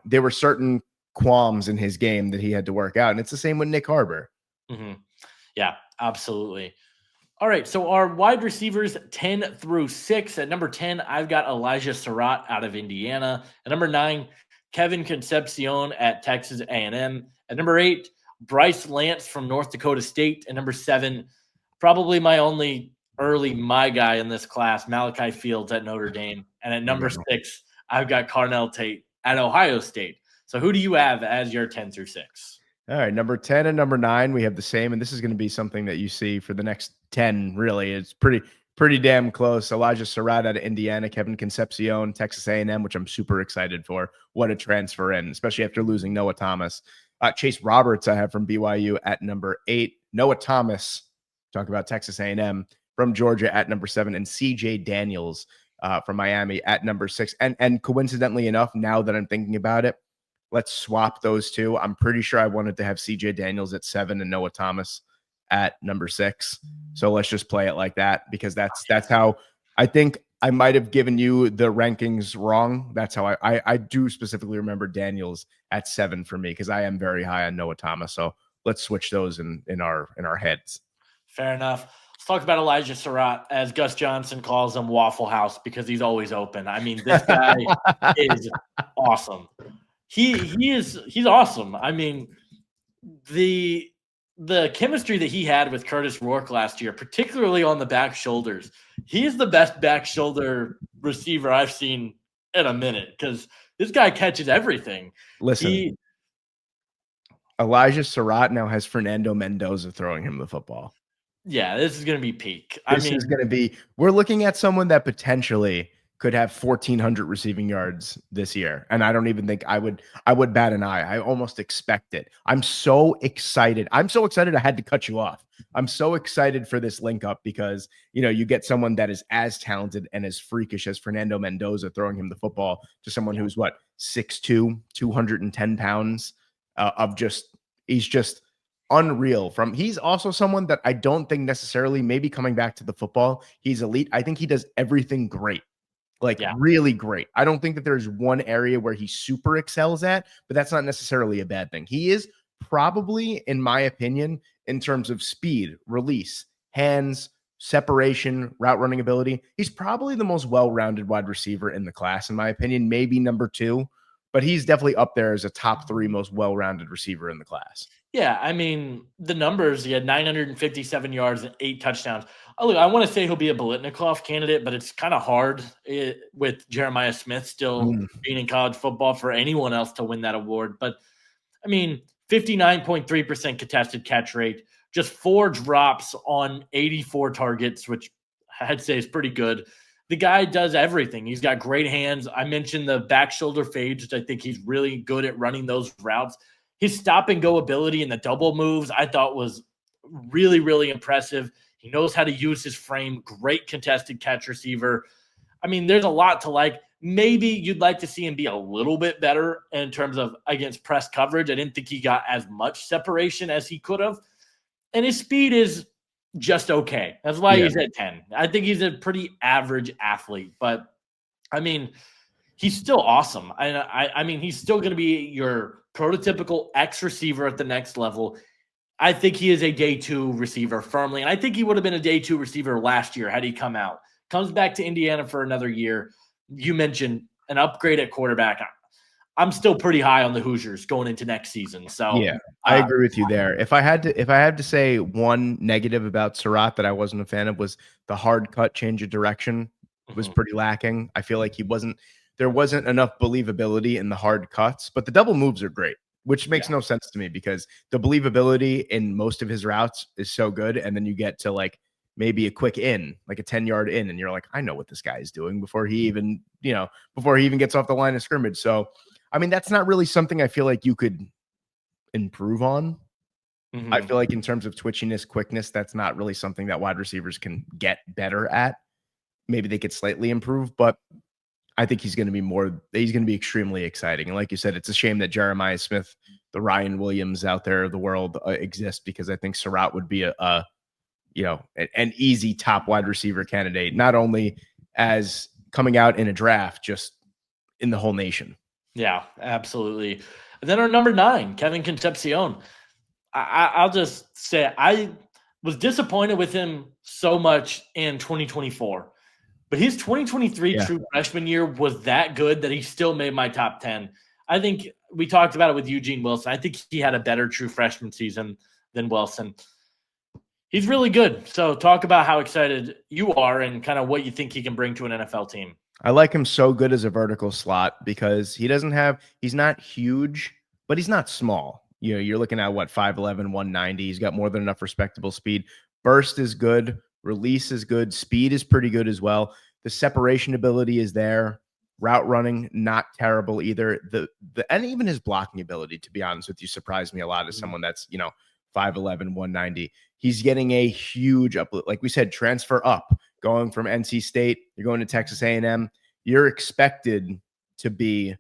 there were certain qualms in his game that he had to work out. And it's the same with Nick Harbor. Mm-hmm. Yeah, absolutely. All right. So our wide receivers 10 through 6. At number 10, I've got Elijah Surratt out of Indiana. At number 9, Kevin Concepcion at Texas A&M. At number 8, Bryce Lance from North Dakota State. At number 7, probably my only my guy in this class, Malachi Fields at Notre Dame. And at number 6, I've got Carnell Tate at Ohio State. So who do you have as your 10 through 6? All right, number 10 and number 9, we have the same, and this is going to be something that you see for the next 10, really. It's pretty damn close. Elijah Surratt out of Indiana, Kevin Concepcion, Texas A&M, which I'm super excited for. What a transfer in, especially after losing Noah Thomas. Chase Roberts I have from BYU at number 8. Noah Thomas, talk about Texas A&M, from Georgia at number 7, and CJ Daniels from Miami at number 6. And coincidentally enough, now that I'm thinking about it, let's swap those two. I'm pretty sure I wanted to have CJ Daniels at 7 and Noah Thomas at number 6. So let's just play it like that, because that's how I think I might have given you the rankings wrong. That's how I do specifically remember Daniels at 7 for me, because I am very high on Noah Thomas. So let's switch those in our heads. Fair enough. Let's talk about Elijah Surratt, as Gus Johnson calls him, Waffle House, because he's always open. I mean, this guy is awesome. He's awesome. I mean, the chemistry that he had with Curtis Rourke last year, particularly on the back shoulders, he's the best back shoulder receiver I've seen in a minute, because this guy catches everything. Listen, Elijah Surratt now has Fernando Mendoza throwing him the football. Yeah, this is going to be peak. We're looking at someone that potentially could have 1,400 receiving yards this year. And I don't even think I would bat an eye. I almost expect it. I'm so excited. I had to cut you off. I'm so excited for this link up because, you get someone that is as talented and as freakish as Fernando Mendoza throwing him the football to someone who's 6'2", 210 pounds he's just unreal. He's also someone that I don't think necessarily, maybe coming back to the football, he's elite. I think he does everything great. Really great. I don't think that there's one area where he super excels at, but that's not necessarily a bad thing. He is probably, in my opinion, in terms of speed, release, hands, separation, route running ability, he's probably the most well-rounded wide receiver in the class, in my opinion, maybe number 2, but he's definitely up there as a top 3 most well-rounded receiver in the class. Yeah, I mean, the numbers, he had 957 yards and 8 touchdowns. Oh, look, I want to say he'll be a Biletnikoff candidate, but it's kind of hard with Jeremiah Smith still being in college football for anyone else to win that award. But, I mean, 59.3% contested catch rate, just 4 drops on 84 targets, which I'd say is pretty good. The guy does everything. He's got great hands. I mentioned the back shoulder fades, which I think he's really good at running those routes. His stop and go ability and the double moves I thought was really, really impressive. He knows how to use his frame. Great contested catch receiver. I mean, there's a lot to like. Maybe you'd like to see him be a little bit better in terms of against press coverage. I didn't think he got as much separation as he could have. And his speed is just okay. That's why he's at 10. I think he's a pretty average athlete. But, I mean, he's still awesome. I mean, he's still going to be your prototypical X receiver at the next level. I think he is a day 2 receiver firmly. And I think he would have been a day 2 receiver last year had he come out. Comes back to Indiana for another year. You mentioned an upgrade at quarterback. I'm still pretty high on the Hoosiers going into next season. So yeah, I agree with you there. If I had to say one negative about Surratt that I wasn't a fan of was the hard cut change of direction was pretty lacking. I feel like there wasn't enough believability in the hard cuts, but the double moves are great, which makes no sense to me because the believability in most of his routes is so good. And then you get to maybe a quick in, like a 10-yard in, and you're like, I know what this guy is doing before he even gets off the line of scrimmage. So, I mean, that's not really something I feel like you could improve on. I feel like in terms of twitchiness, quickness, that's not really something that wide receivers can get better at. Maybe they could slightly improve, but I think he's going to be extremely exciting. And like you said, it's a shame that Jeremiah Smith, the Ryan Williams out there of the world exist, because I think Surratt would be an easy top wide receiver candidate, not only as coming out in a draft, just in the whole nation. Yeah, absolutely. And then our number 9, Kevin Concepcion. I'll just say I was disappointed with him so much in 2024. But his 2023 true freshman year was that good that he still made my top 10. I think we talked about it with Eugene Wilson. I think he had a better true freshman season than Wilson. He's really good. So talk about how excited you are and kind of what you think he can bring to an NFL team. I like him so good as a vertical slot because he's not huge, but he's not small. You're looking at 5'11", 190. He's got more than enough respectable speed. Burst is good. Release is good. Speed is pretty good as well. The separation ability is there. Route running, not terrible either. And even his blocking ability, to be honest with you, surprised me a lot as someone that's, 5'11", 190. He's getting a huge uplift. Like we said, transfer up, going from NC State, you're going to Texas A&M. You're expected to be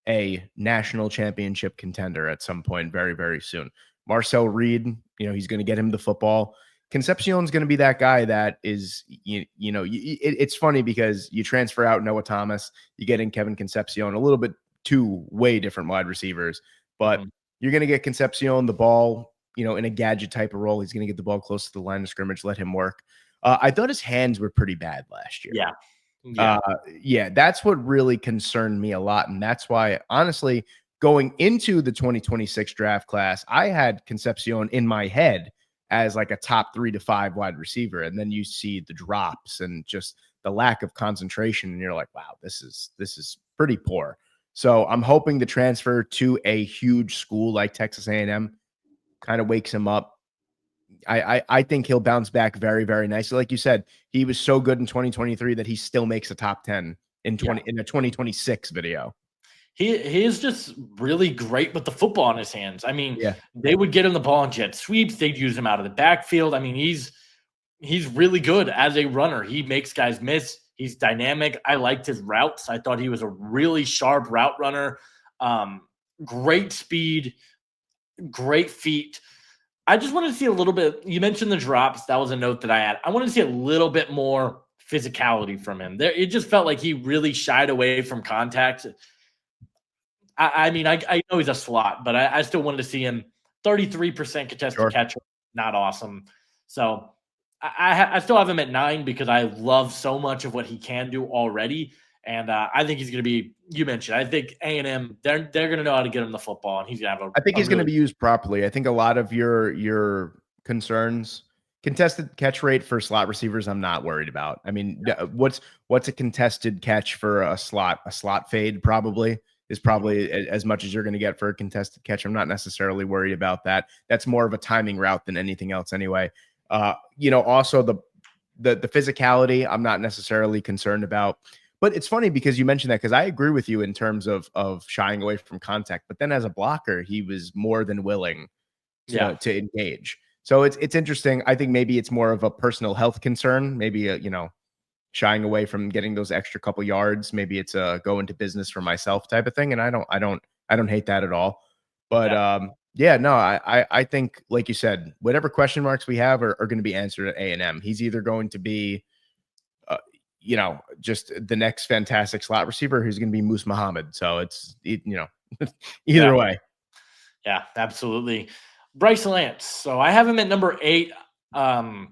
a national championship contender at some point very, very soon. Marcel Reed, he's going to get him the football. Concepcion's going to be that guy that is, it's funny because you transfer out Noah Thomas, you get in Kevin Concepcion, a little bit 2 way different wide receivers, but you're going to get Concepcion the ball, in a gadget type of role. He's going to get the ball close to the line of scrimmage, let him work. I thought his hands were pretty bad last year. Yeah, that's what really concerned me a lot. And that's why, honestly, going into the 2026 draft class, I had Concepcion in my head as like a top 3 to 5 wide receiver. And then you see the drops and just the lack of concentration. And you're like, wow, this is pretty poor. So I'm hoping the transfer to a huge school like Texas A&M kind of wakes him up. I think he'll bounce back very, very nicely. Like you said, he was so good in 2023 that he still makes a top 10 in a 2026 video. He is just really great with the football in his hands. I mean, Yeah. they would get him the ball in jet sweeps. They'd use him out of the backfield. I mean, he's really good as a runner. He makes guys miss. He's dynamic. I liked his routes. I thought he was a really sharp route runner. Great speed, great feet. I just want to see a little bit. You mentioned the drops. That was a note that I had. I want to see a little bit more physicality from him. There, it just felt like he really shied away from contact. I mean, I know he's a slot, but I still wanted to see him 33% contested catch. Not awesome. So I still have him at 9 because I love so much of what he can do already. And I think he's going to be, you mentioned, I think A&M, they're going to know how to get him the football, and he's going to have I think he's going to be used properly. I think a lot of your concerns, contested catch rate for slot receivers, I'm not worried about. I mean, what's a contested catch for a slot fade probably is probably as much as you're going to get for a contested catch. I'm not necessarily worried about that. That's more of a timing route than anything else anyway. Also the physicality, I'm not necessarily concerned about. But it's funny because you mentioned that, because I agree with you in terms of shying away from contact. But then as a blocker, he was more than willing to engage. So it's interesting. I think maybe it's more of a personal health concern. Maybe shying away from getting those extra couple yards. Maybe it's a go into business for myself type of thing. And I don't hate that at all. But I think, like you said, whatever question marks we have are going to be answered at A&M. He's either going to be just the next fantastic slot receiver who's going to be Moose Muhammad. So it's, either way. Yeah, absolutely. Bryce Lance. So I have him at number 8. I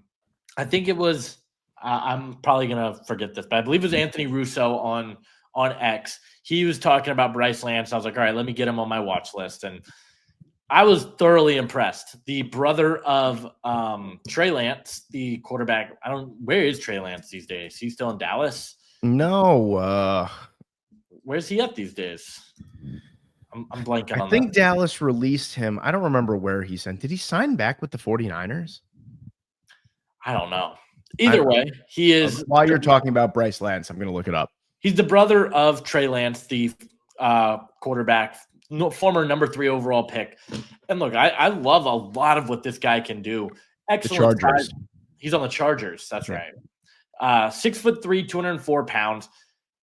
think it was, I'm probably going to forget this, but I believe it was Anthony Russo on X. He was talking about Bryce Lance. I was like, all right, let me get him on my watch list. And I was thoroughly impressed. The brother of Trey Lance, the quarterback. Where is Trey Lance these days? He's still in Dallas? No. Where's he at these days? I'm blanking on that. I think Dallas released him. I don't remember where he sent. Did he sign back with the 49ers? I don't know. Either way, he is. While you're talking about Bryce Lance, I'm going to look it up. He's the brother of Trey Lance, the quarterback, former number 3 overall pick. And look, I love a lot of what this guy can do. Excellent. The Chargers. He's on the Chargers. That's right. 6'3", 204 pounds.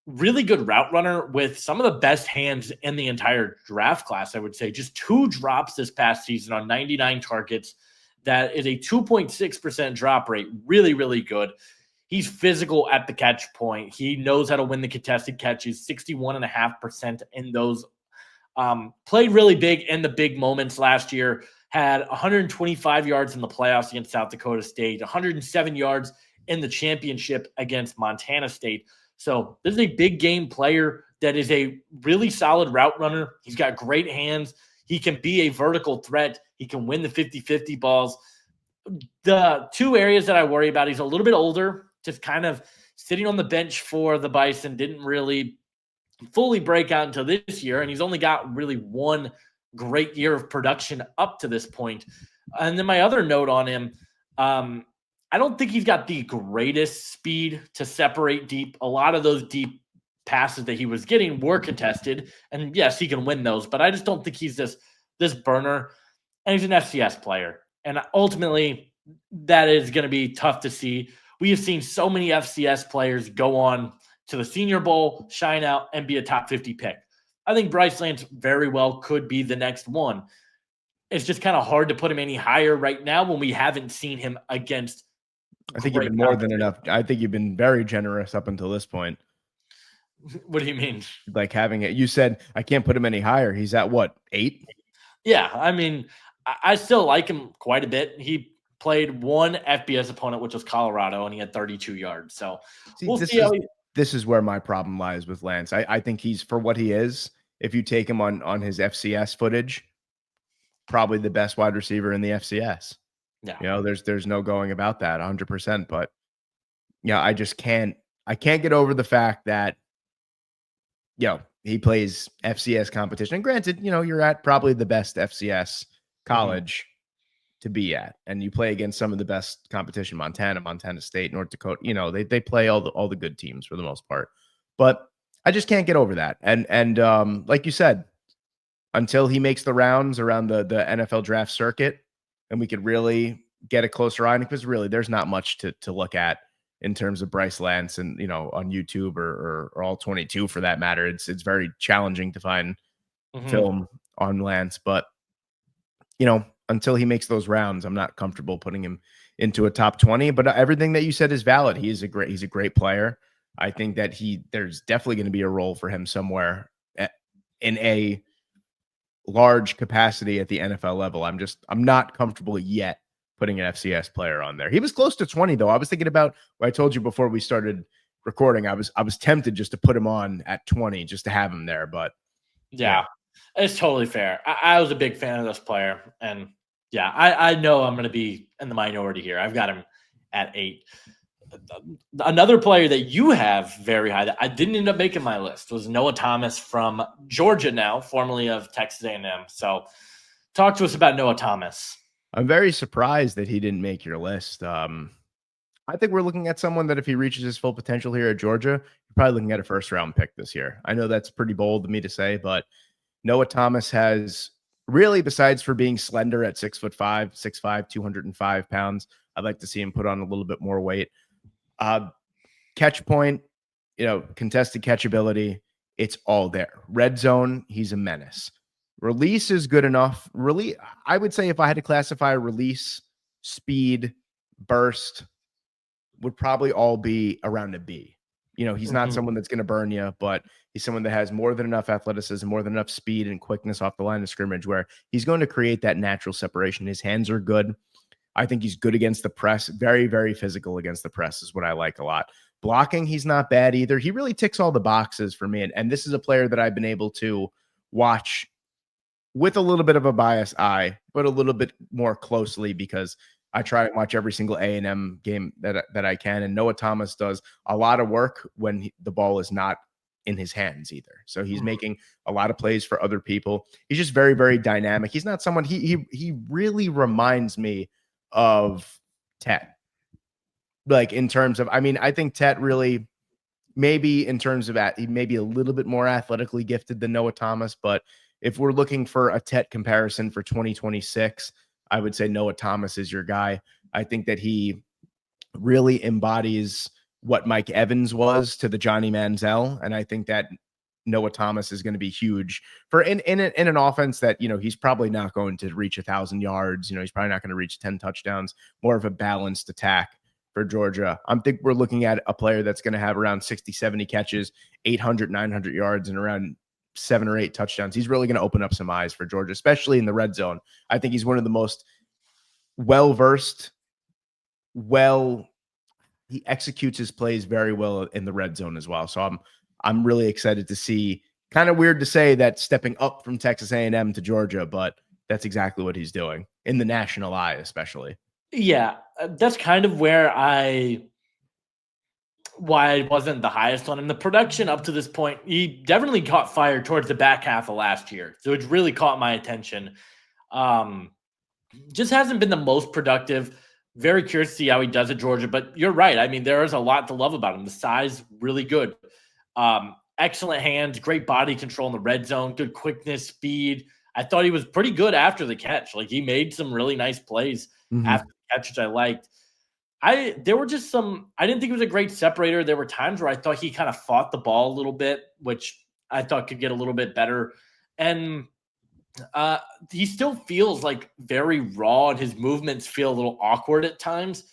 Really good route runner with some of the best hands in the entire draft class, I would say. Just 2 drops this past season on 99 targets. That is a 2.6% drop rate. Really, really good. He's physical at the catch point. He knows how to win the contested catches, 61.5% in those. Played really big in the big moments last year. Had 125 yards in the playoffs against South Dakota State, 107 yards in the championship against Montana State. So this is a big game player that is a really solid route runner. He's got great hands. He can be a vertical threat. He can win the 50-50 balls. The 2 areas that I worry about, he's a little bit older, just kind of sitting on the bench for the Bison, didn't really fully break out until this year, and he's only got really 1 great year of production up to this point. And then my other note on him, I don't think he's got the greatest speed to separate deep. A lot of those deep passes that he was getting were contested, and yes, he can win those, but I just don't think he's this burner. And he's an FCS player, and ultimately that is going to be tough to see. We have seen so many FCS players go on to the Senior Bowl, shine out, and be a top 50 pick. I think Bryce Lance very well could be the next one. It's just kind of hard to put him any higher right now when we haven't seen him against. I think you've been more than enough. I think you've been very generous up until this point. What do you mean? Like having it, you said I can't put him any higher. He's at what, 8? Yeah, I mean, I still like him quite a bit. He played 1 FBS opponent, which was Colorado, and he had 32 yards. So this is where my problem lies with Lance. I think he's, for what he is, if you take him on his FCS footage, probably the best wide receiver in the FCS. Yeah. There's no going about that 100%. But yeah, I can't get over the fact that, he plays FCS competition. And granted, you're at probably the best FCS college to be at, and you play against some of the best competition, Montana State, North Dakota. They play all the good teams for the most part. But I just can't get over that. And like you said, until he makes the rounds around the NFL draft circuit, and we could really get a closer eye, because really there's not much to look at in terms of Bryce Lance, and on YouTube or all 22 for that matter. It's very challenging to find Mhm. film on Lance, but until he makes those rounds, I'm not comfortable putting him into a top 20. But everything that you said is valid. He's a great player. I think that there's definitely going to be a role for him somewhere in a large capacity at the NFL level. I'm not comfortable yet putting an FCS player on there. He was close to 20 though. I was thinking about what I told you before we started recording. I was tempted just to put him on at 20 just to have him there, but Yeah, it's totally fair. I was a big fan of this player, and yeah, I know I'm going to be in the minority here. I've got him at 8. Another player that you have very high that I didn't end up making my list was Noah Thomas from Georgia, now formerly of Texas A&M. So, talk to us about Noah Thomas. I'm very surprised that he didn't make your list. I think we're looking at someone that if he reaches his full potential here at Georgia, you're probably looking at a first round pick this year. I know that's pretty bold of me to say, but Noah Thomas has really, besides for being slender at 6'5", 6'5", 205 pounds, I'd like to see him put on a little bit more weight. Catch point, contested catchability, it's all there. Red zone, he's a menace. Release is good enough. Really, I would say if I had to classify release, speed, burst, would probably all be around a B. He's not Mhm. someone that's going to burn you, but he's someone that has more than enough athleticism, more than enough speed and quickness off the line of scrimmage where he's going to create that natural separation. His hands are good. I think he's good against the press. Very, very physical against the press is what I like a lot. Blocking, he's not bad either. He really ticks all the boxes for me. And this is a player that I've been able to watch with a little bit of a biased eye, but a little bit more closely because I try to watch every single A&M game that I can. And Noah Thomas does a lot of work when the ball is not in his hands either. So he's making a lot of plays for other people. He's just very, very dynamic. He's not someone he really reminds me of Tet. Like in terms of, I think Tet really maybe in terms of he may be a little bit more athletically gifted than Noah Thomas, but if we're looking for a Tet comparison for 2026, I would say Noah Thomas is your guy. I think that he really embodies what Mike Evans was to the Johnny Manziel, and I think that Noah Thomas is going to be huge for in an offense that he's probably not going to reach 1,000 yards. He's probably not going to reach 10 touchdowns. More of a balanced attack for Georgia. I think we're looking at a player that's going to have around 60, 70 catches, 800, 900 yards, and around 7 or 8 touchdowns. He's really going to open up some eyes for Georgia, especially in the red zone. I think he's one of the most well-versed, he executes his plays very well in the red zone as well. So I'm really excited to see. Kind of weird to say that stepping up from Texas A&M to Georgia, but that's exactly what he's doing in the national eye, especially. Yeah, that's kind of why I wasn't the highest on him. The production up to this point, he definitely caught fire towards the back half of last year, so it really caught my attention. Um, just hasn't been the most productive. Very curious to see how he does at Georgia, but you're right. I mean, there is a lot to love about him. The size, really good. Excellent hands, great body control in the red zone, good quickness, speed. I thought he was pretty good after the catch. Like he made some really nice plays Mm-hmm. after the catch, which I liked. There were just some I didn't think it was a great separator. There were times where I thought he kind of fought the ball a little bit, which I thought could get a little bit better. And uh, he still feels like very raw, and his movements feel a little awkward at times.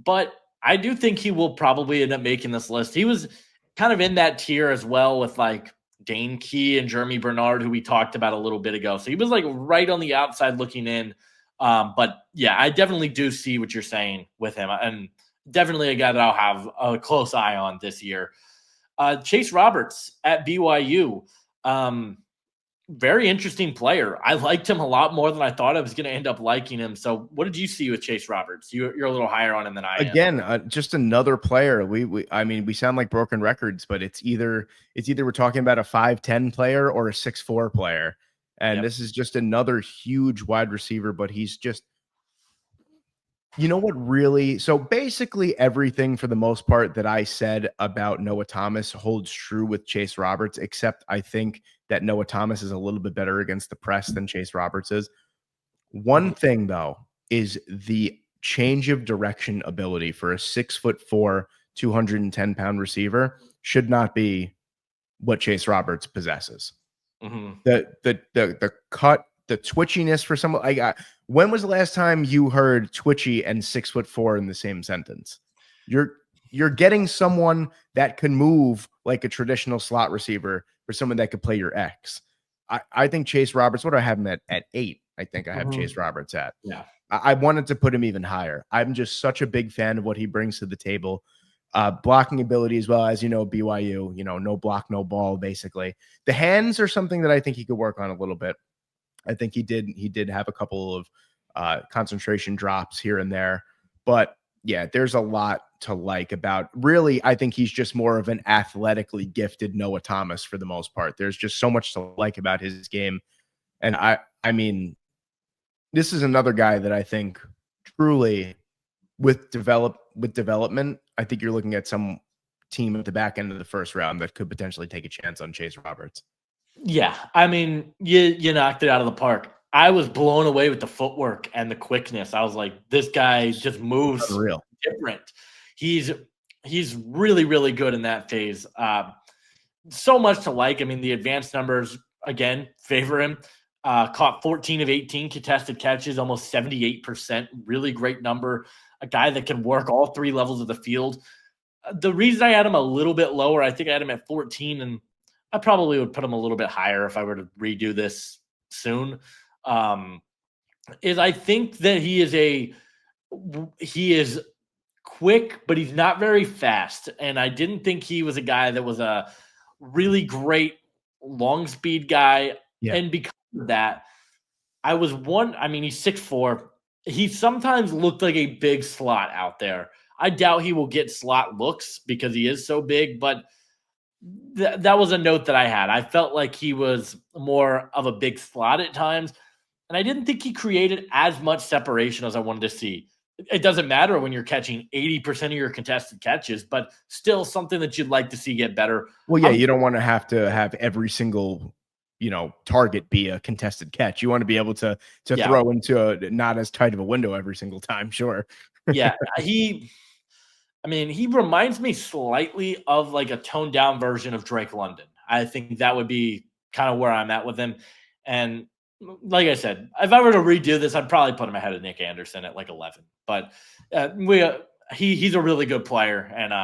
But I do think he will probably end up making this list. He was kind of in that tier as well with like Dane Key and Jeremy Bernard, who we talked about a little bit ago. So he was like right on the outside looking in. But yeah, I definitely do see what you're saying with him, and definitely a guy that I'll have a close eye on this year. Chase Roberts at BYU. Very interesting player. I liked him a lot more than I thought I was going to end up liking him. So, what did you see with Chase Roberts? You're a little higher on him than I am. Again, just another player. We sound like broken records, but it's either we're talking about a 5'10" player or a 6'4" player. And Yep. this is just another huge wide receiver, but he's just You know what really so basically everything for the most part that I said about Noah Thomas holds true with Chase Roberts, except I think that Noah Thomas is a little bit better against the press than Chase Roberts is. One Mhm. thing though is the change of direction ability for a 6'4", 210-pound receiver should not be what Chase Roberts possesses. Mhm. The cut, the twitchiness for someone like when was the last time you heard twitchy and 6'4" in the same sentence? You're you're getting someone that can move like a traditional slot receiver for someone that could play your X. I think Chase Roberts, what do I have him at 8? I think I have Chase Mhm. Roberts at. Yeah. I wanted to put him even higher. I'm just such a big fan of what he brings to the table. Blocking ability as well as BYU, no block, no ball, basically. The hands are something that I think he could work on a little bit. I think he did have a couple of concentration drops here and there, but yeah, there's a lot to like about. Really, I think he's just more of an athletically gifted Noah Thomas for the most part. There's just so much to like about his game, and I mean, this is another guy that I think truly with development, I think you're looking at some team at the back end of the first round that could potentially take a chance on Chase Roberts. Yeah, I mean, you knocked it out of the park. I was blown away with the footwork and the quickness. I was like, this guy just It's moves unreal. different. He's he's really really good in that phase. So much to like. I mean, the advanced numbers again favor him. Caught 14 of 18 contested catches, almost 78%. Really great number. A guy that can work all three levels of the field. The reason I had him a little bit lower, I think I had him at 14, and I probably would put him a little bit higher if I were to redo this soon. Um, is I think that he is quick, but he's not very fast. And I didn't think he was a guy that was a really great long speed guy. Yeah. And because of that, I mean, he's 6'4". He sometimes looked like a big slot out there. I doubt he will get slot looks because he is so big, but that was a note that I had. I felt like he was more of a big slot at times, and I didn't think he created as much separation as I wanted to see. It doesn't matter when you're catching 80% of your contested catches, but still something that you'd like to see get better. Well, yeah, I'm you don't want to have every single, target be a contested catch. You want to be able to Yeah, throw into a not as tight of a window every single time, sure. yeah. I mean, he reminds me slightly of like a toned down version of Drake London. I think that would be kind of where I'm at with him. And like I said, if I were to redo this, I'd probably put him ahead of Nick Anderson at like 11. But he's a really good player, and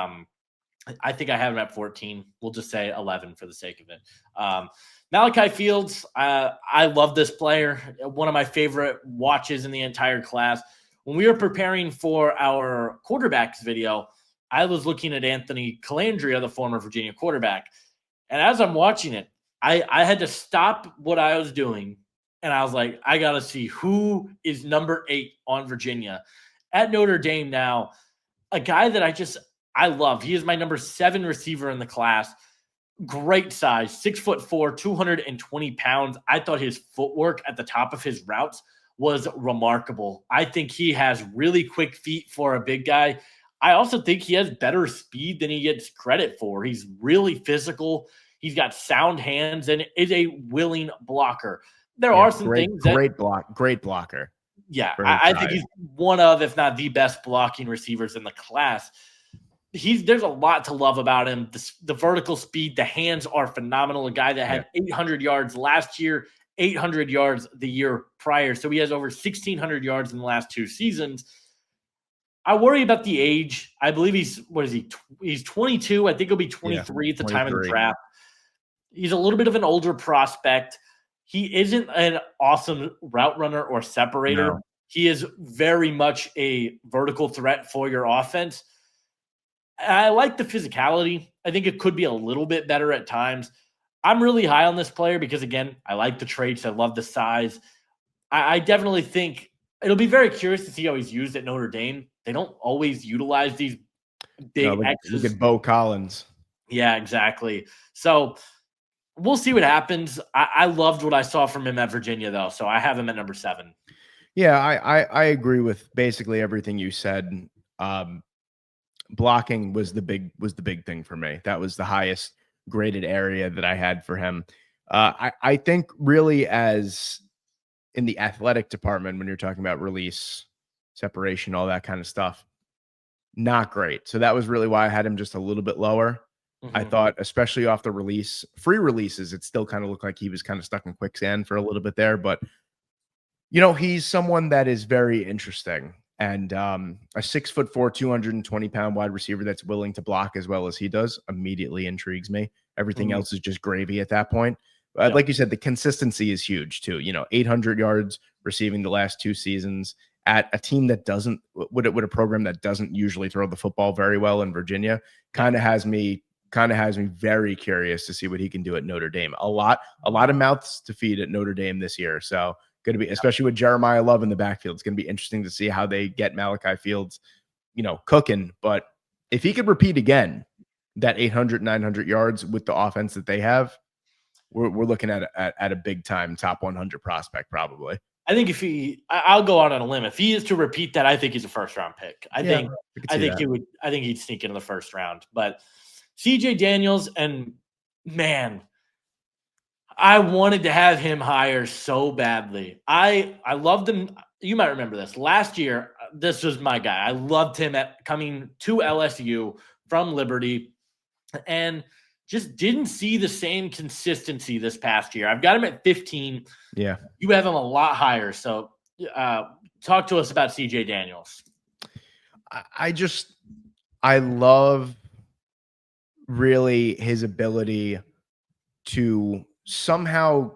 I think I have him at 14. We'll just say 11 for the sake of it. Malachi Fields, I love this player. One of my favorite watches in the entire class. When we were preparing for our quarterbacks video, I was looking at Anthony Kandria, the former Virginia quarterback. And as I'm watching it, I had to stop what I was doing. And I was like, I got to see who is number 8 on Virginia. At Notre Dame now, a guy that I love. He is my number 7 receiver in the class. Great size, 6'4", 220 pounds. I thought his footwork at the top of his routes was remarkable. I think he has really quick feet for a big guy. I also think he has better speed than he gets credit for. He's really physical. He's got sound hands and is a willing blocker. There Yeah, are some things that, great blocker yeah, for his I think size. he's one of, if not the best blocking receivers in the class. There's a lot to love about him. The vertical speed, the hands are phenomenal. A guy that had 800 yards last year, 800 yards the year prior. So he has over 1,600 yards in the last 2 seasons. I worry about the age. I believe he's 22. I think he'll be 23 at the time of the 23. draft. He's a little bit of an older prospect. He isn't an awesome route runner or separator. No. He is very much a vertical threat for your offense. I like the physicality. I think it could be a little bit better at times. I'm really high on this player because, again, I like the traits. I love the size. I definitely think it'll be very curious to see how he's used at Notre Dame. They don't always utilize these No, big look X's. at Bo Collins. Yeah, exactly. So we'll see what happens. I loved what I saw from him at Virginia, though. So I have him at number 7. Yeah, I agree with basically everything you said. Um, Blocking was the big thing for me. That was the highest graded area that I had for him. I think really as in the athletic department when you're talking about release, separation, all that kind of stuff, not great. So that was really why I had him just a little bit lower. I Mhm. thought, especially off the release, free releases, it still kind of looked like he was kind of stuck in quicksand for a little bit there. But he's someone that is very interesting. And a 6'4", 220-pound wide receiver that's willing to block as well as he does immediately intrigues me. Everything Mhm. else is just gravy at that point. Yep. Like you said, the consistency is huge too. 800 yards receiving the last 2 seasons at a team that doesn't, with a program that doesn't usually throw the football very well in Virginia, Yep. kind of has me very curious to see what he can do at Notre Dame. A lot of mouths to feed at Notre Dame this year. So going to be, especially with Jeremiah Love in the backfield, it's going to be interesting to see how they get Malachi Fields, cooking. But if he could repeat again that 800, 900 yards with the offense that they have, we're looking at a big time top 100 prospect probably. I think I'll go out on a limb. If he is to repeat that, I think he's a first round pick. Yeah, I could I see think that. I think he'd sneak into the first round. But CJ Daniels, and man, I wanted to have him higher so badly. I loved him. You might remember this. Last year, this was my guy. I loved him at coming to LSU from Liberty and just didn't see the same consistency this past year. I've got him at 15. Yeah. You have him a lot higher. So uh, talk to us about CJ Daniels. I love really his ability to somehow,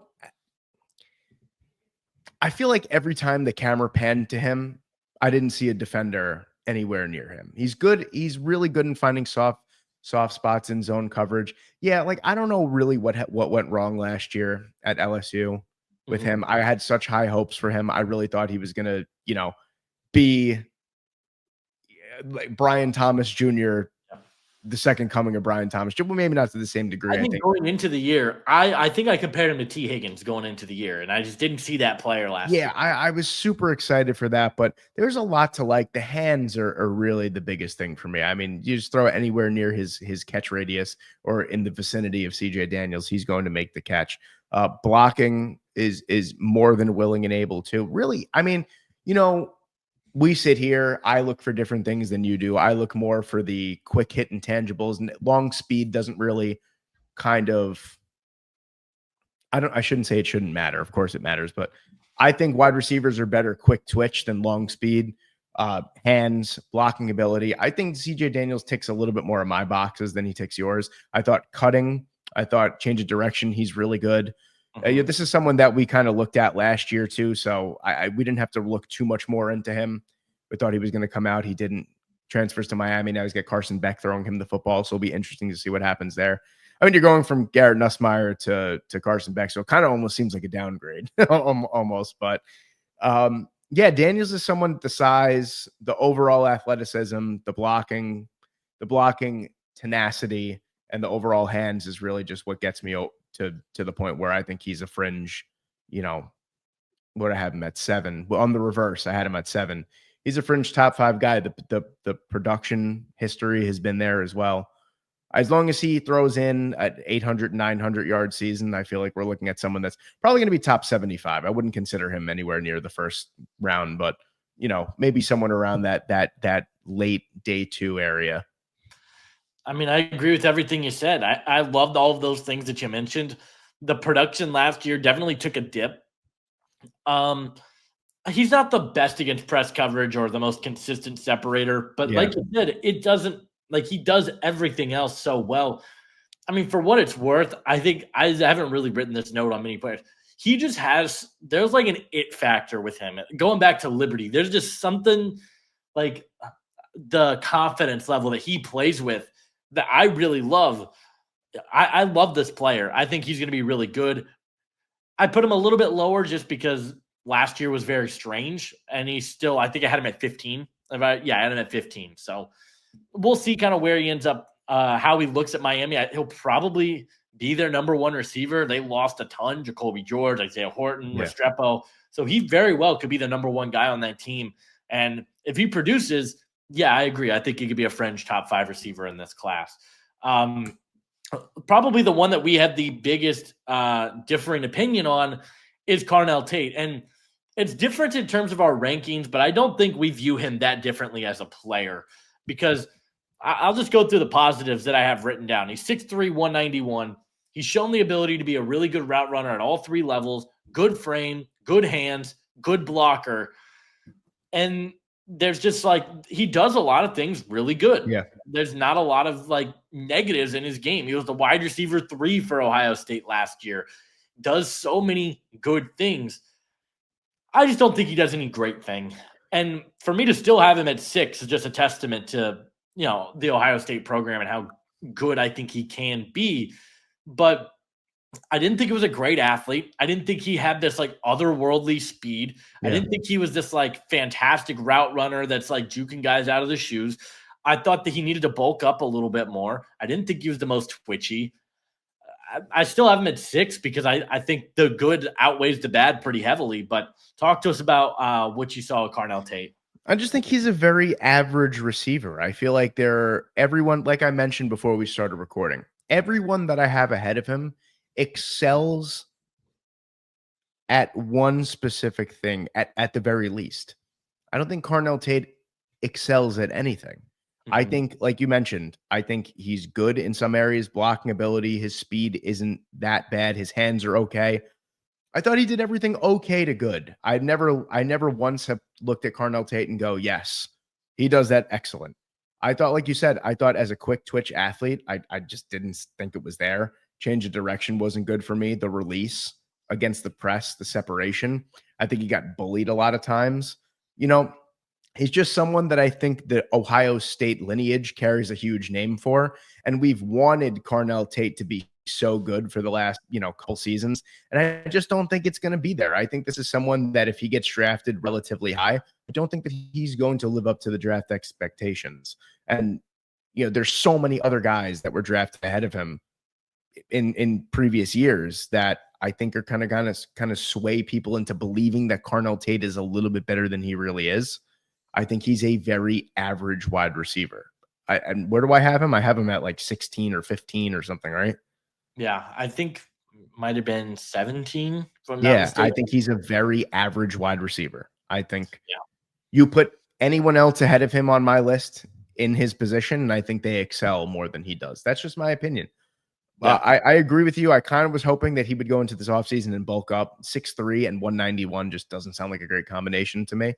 I feel like every time the camera panned to him, I didn't see a defender anywhere near him. He's good. He's really good in finding soft spots in zone coverage. Yeah, like I don't know really what went wrong last year at LSU with Mhm. him. I had such high hopes for him. I really thought he was going to, be like Brian Thomas Jr., the second coming of Brian Thomas Jr. Well, maybe not to the same degree. I I think think. going into the year, I think I compared him to T. Higgins going into the year, and I just didn't see that player last year. Yeah, I was super excited for that, but there's a lot to like. The hands are really the biggest thing for me. I mean, you just throw it anywhere near his catch radius or in the vicinity of CJ Daniels, he's going to make the catch. Blocking is more than willing and able to. Really, I mean, you know, we sit here, I look for different things than you do. I look more for the quick hit intangibles, and long speed doesn't really kind of, I shouldn't say it shouldn't matter. Of course it matters, but I think wide receivers are better quick twitch than long speed, hands, blocking ability. I think CJ Daniels ticks a little bit more of my boxes than he ticks yours. I thought cutting, I thought change of direction, he's really good. Yeah, Mhm. this is someone that we kind of looked at last year too, so we didn't have to look too much more into him. We thought he was going to come out. He didn't. Transfers to Miami. Now he's got Carson Beck throwing him the football, so it'll be interesting to see what happens there. I mean, you're going from Garrett Nussmeier to Carson Beck, so it kind of almost seems like a downgrade, almost. But yeah, Daniels is someone the size, the overall athleticism, the blocking tenacity, and the overall hands is really just what gets me to the point where I think he's a fringe. You know, what I have him at 7. Well, on the reverse, I had him at 7. He's a fringe top 5 guy. The production history has been there as well. As long as he throws in at 800, 900 yard season, I feel like we're looking at someone that's probably going to be top 75. I wouldn't consider him anywhere near the first round, but maybe someone around that late day 2 area. I mean, I agree with everything you said. I loved all of those things that you mentioned. The production last year definitely took a dip. Um, he's not the best against press coverage or the most consistent separator, but Yeah. like you said, it doesn't like he does everything else so well. I mean, for what it's worth, I think I haven't really written this note on many players. He just there's like an it factor with him. Going back to Liberty, there's just something like the confidence level that he plays with that I really love. I love this player. I think he's going to be really good. I put him a little bit lower just because last year was very strange, and he's still. I think I had him at 15. I had him at 15. So we'll see kind of where he ends up, how he looks at Miami. He'll probably be their number one receiver. They lost a ton: Jacoby George, Isaiah Horton, Yeah. Restrepo. So he very well could be the number one guy on that team. And if he produces, yeah, I agree. I think he could be a fringe top 5 receiver in this class. Probably the one that we have the biggest differing opinion on is Carnell Tate. And it's different in terms of our rankings, but I don't think we view him that differently as a player, because I'll just go through the positives that I have written down. He's 6'3", 191. He's shown the ability to be a really good route runner at all 3 levels, good frame, good hands, good blocker. And there's just he does a lot of things really good. Yeah. There's not a lot of negatives in his game. He was the wide receiver 3 for Ohio State last year. Does so many good things. I just don't think he does any great thing. And for me to still have him at 6 is just a testament to, the Ohio State program and how good I think he can be. But I didn't think he was a great athlete. I didn't think he had this otherworldly speed. Yeah. I didn't think he was this fantastic route runner that's juking guys out of the shoes. I thought that he needed to bulk up a little bit more. I didn't think he was the most twitchy. I still have him at 6 because I think the good outweighs the bad pretty heavily. But talk to us about what you saw with Carnell Tate. I just think he's a very average receiver. I feel like everyone, like I mentioned before we started recording, everyone that I have ahead of him excels at one specific thing at the very least. I don't think Carnell Tate excels at anything. I think, like you mentioned, I think he's good in some areas, blocking ability. His speed isn't that bad. His hands are okay. I thought he did everything okay to good. I never once have looked at Carnell Tate and go, yes, he does that excellent. I thought, like you said, as a quick twitch athlete, I just didn't think it was there. Change of direction wasn't good for me. The release against the press, the separation, I think he got bullied a lot of times. He's just someone that I think the Ohio State lineage carries a huge name for. And we've wanted Carnell Tate to be so good for the last, couple seasons. And I just don't think it's going to be there. I think this is someone that if he gets drafted relatively high, I don't think that he's going to live up to the draft expectations. And, there's so many other guys that were drafted ahead of him in previous years that I think are kind of sway people into believing that Carnell Tate is a little bit better than he really is. I think he's a very average wide receiver. And where do I have him? I have him at 16 or 15 or something, right? Yeah, I think might have been 17. I think he's a very average wide receiver. I think you put anyone else ahead of him on my list in his position, and I think they excel more than he does. That's just my opinion. Yeah. I agree with you. I kind of was hoping that he would go into this offseason and bulk up. 6'3" and 191 just doesn't sound like a great combination to me.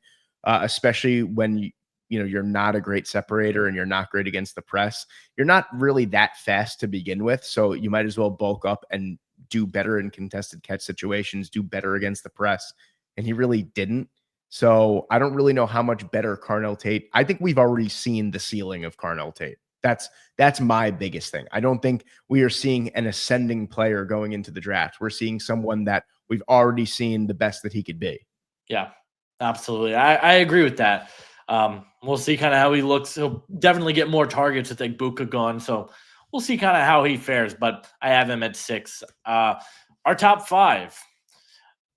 Especially when you're not a great separator and you're not great against the press. You're not really that fast to begin with, so you might as well bulk up and do better in contested catch situations, do better against the press. And he really didn't. So I don't really know how much better Carnell Tate. I think we've already seen the ceiling of Carnell Tate. That's my biggest thing. I don't think we are seeing an ascending player going into the draft. We're seeing someone that we've already seen the best that he could be. Yeah. Absolutely. I agree with that. We'll see kind of how he looks. He'll definitely get more targets with Buka gone. So we'll see kind of how he fares, but I have him at 6. Our top 5,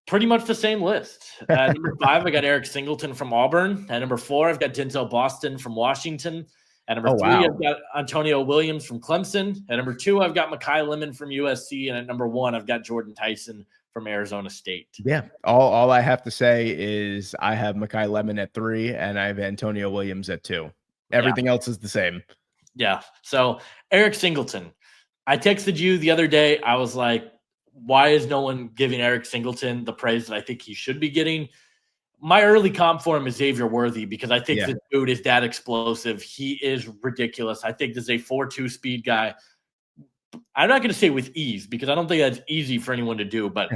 pretty much the same list. Number 5, I got Eric Singleton from Auburn. At number 4, I've got Denzel Boston from Washington. At number 3, I've got Antonio Williams from Clemson. At number 2, I've got Mekhi Lemon from USC. And at number 1, I've got Jordan Tyson from Arizona State. Yeah. All I have to say is I have Mekhi Lemon at 3 and I have Antonio Williams at 2. Everything else is the same. Yeah. So Eric Singleton, I texted you the other day. I was like, why is no one giving Eric Singleton the praise that I think he should be getting? My early comp for him is Xavier Worthy because I think this dude is that explosive. He is ridiculous. I think this is a 4.2 speed guy. I'm not going to say with ease because I don't think that's easy for anyone to do, but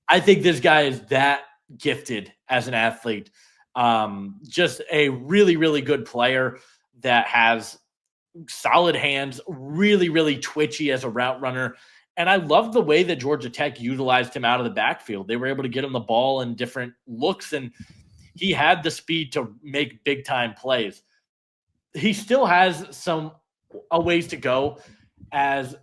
I think this guy is that gifted as an athlete. Just a really, really good player that has solid hands, really, really twitchy as a route runner. And I love the way that Georgia Tech utilized him out of the backfield. They were able to get him the ball in different looks, and he had the speed to make big-time plays. He still has a ways to go as,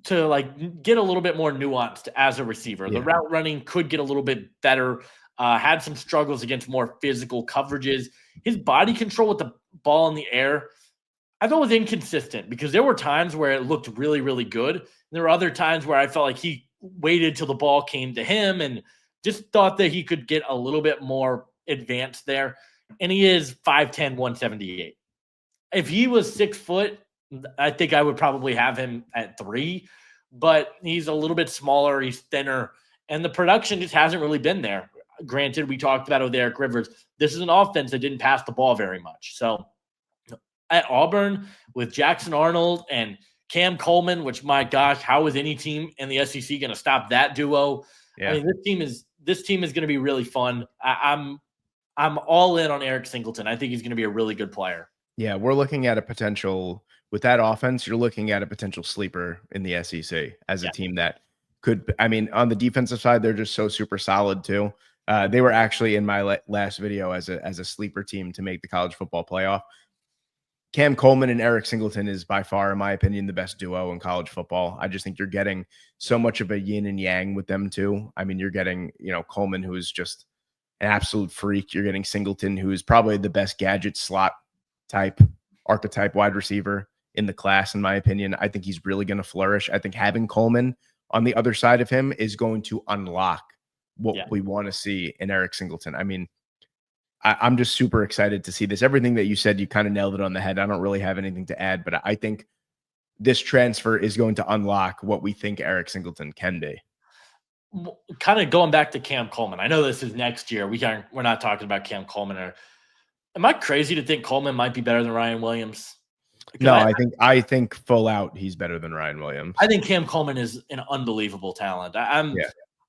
to like get a little bit more nuanced as a receiver. The Yeah. route running could get a little bit better. Had some struggles against more physical coverages. His body control with the ball in the air, I thought was inconsistent because there were times where it looked really, really good. And there were other times where I felt like he waited till the ball came to him and just thought that he could get a little bit more advanced there. And he is 5'10", 178. If he was 6 foot, I think I would probably have him at 3, but he's a little bit smaller, he's thinner, and the production just hasn't really been there. Granted, we talked about with Eric Rivers. This is an offense that didn't pass the ball very much. So at Auburn with Jackson Arnold and Cam Coleman, which my gosh, how is any team in the SEC going to stop that duo? Yeah. I mean, this team is going to be really fun. I'm all in on Eric Singleton. I think he's going to be a really good player. Yeah, we're looking at a potential with that offense. You're looking at a potential sleeper in the SEC as a team that could. I mean, on the defensive side, they're just so super solid too. They were actually in my last video as a sleeper team to make the college football playoff. Cam Coleman and Eric Singleton is by far, in my opinion, the best duo in college football. I just think you're getting so much of a yin and yang with them too. I mean, you're getting, Coleman, who is just an absolute freak. You're getting Singleton, who is probably the best gadget slot type archetype wide receiver in the class, in my opinion. I think he's really going to flourish. I think having Coleman on the other side of him is going to unlock what we want to see in Eric Singleton. I mean, I'm just super excited to see this. Everything that you said, you kind of nailed it on the head. I don't really have anything to add, but I think this transfer is going to unlock what we think Eric Singleton can be. Kind of going back to Cam Coleman. I know this is next year. We're not talking about Cam Coleman. Am I crazy to think Coleman might be better than Ryan Williams? No, I think full out he's better than Ryan Williams. I think Cam Coleman is an unbelievable talent.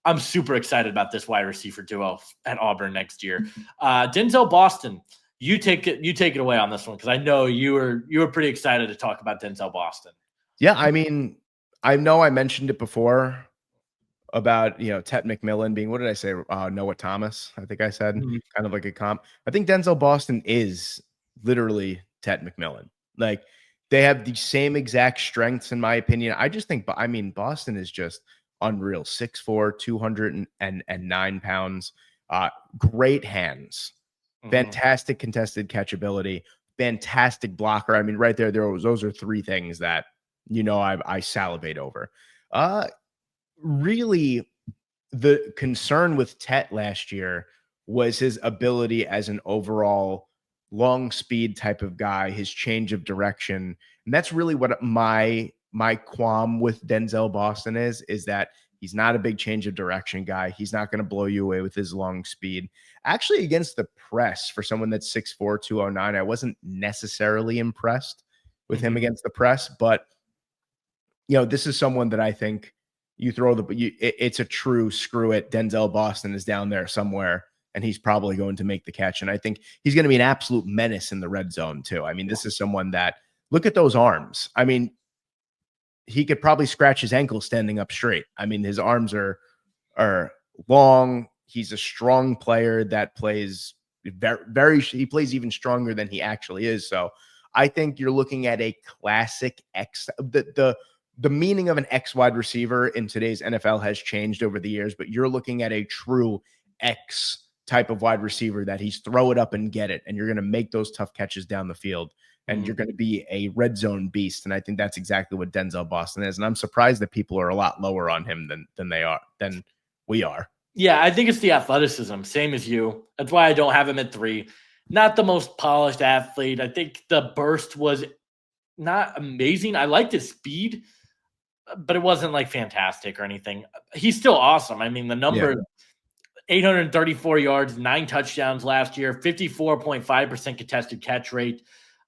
I'm super excited about this wide receiver duo at Auburn next year. Denzel Boston, you take it away on this one because I know you were pretty excited to talk about Denzel Boston. Yeah, I mean, I know I mentioned it before about Tet McMillan being, what did I say? Noah Thomas, I think I said, kind of like a comp. I think Denzel Boston is literally Tet McMillan. Like they have the same exact strengths, in my opinion. I just think, Boston is just unreal. 6'4", 209 pounds, great hands, fantastic contested catchability, fantastic blocker. I mean, right there, those are three things that, I salivate over. Really, the concern with Tet last year was his ability as an overall long speed type of guy, his change of direction. And that's really what my qualm with Denzel Boston is that he's not a big change of direction guy. He's not going to blow you away with his long speed. Actually, against the press, for someone that's 6'4", 209, I wasn't necessarily impressed with him against the press. But, this is someone that I think you throw it's a true screw it. Denzel Boston is down there somewhere, and he's probably going to make the catch. And I think he's going to be an absolute menace in the red zone too. I mean, this is someone that, look at those arms. I mean, he could probably scratch his ankle standing up straight. I mean, his arms are long. He's a strong player that plays he plays even stronger than he actually is. So I think you're looking at a classic X. The meaning of an X wide receiver in today's NFL has changed over the years, but you're looking at a true X type of wide receiver that he's throw it up and get it. And you're going to make those tough catches down the field. And you're going to be a red zone beast. And I think that's exactly what Denzel Boston is. And I'm surprised that people are a lot lower on him than we are. Yeah, I think it's the athleticism, same as you. That's why I don't have him at 3. Not the most polished athlete. I think the burst was not amazing. I liked his speed, but it wasn't like fantastic or anything. He's still awesome. I mean, the number 834 yards, 9 touchdowns last year, 54.5% contested catch rate.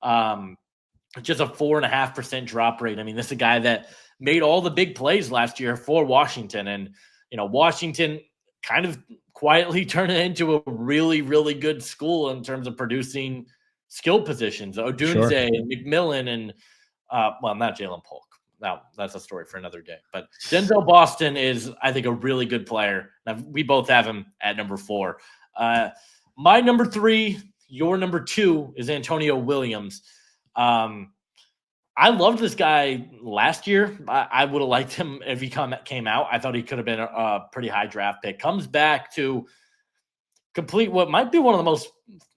Just a 4.5% drop rate. I mean, this is a guy that made all the big plays last year for Washington, and Washington kind of quietly turned it into a really, really good school in terms of producing skill positions. Odunze and McMillan and not Jalen Polk. Now that's a story for another day. But Denzel Boston is, I think, a really good player. Now, we both have him at number 4. My number 3. Your number 2 is Antonio Williams. I loved this guy last year. I would have liked him if he came out. I thought he could have been a pretty high draft pick. Comes back to complete what might be one of the most.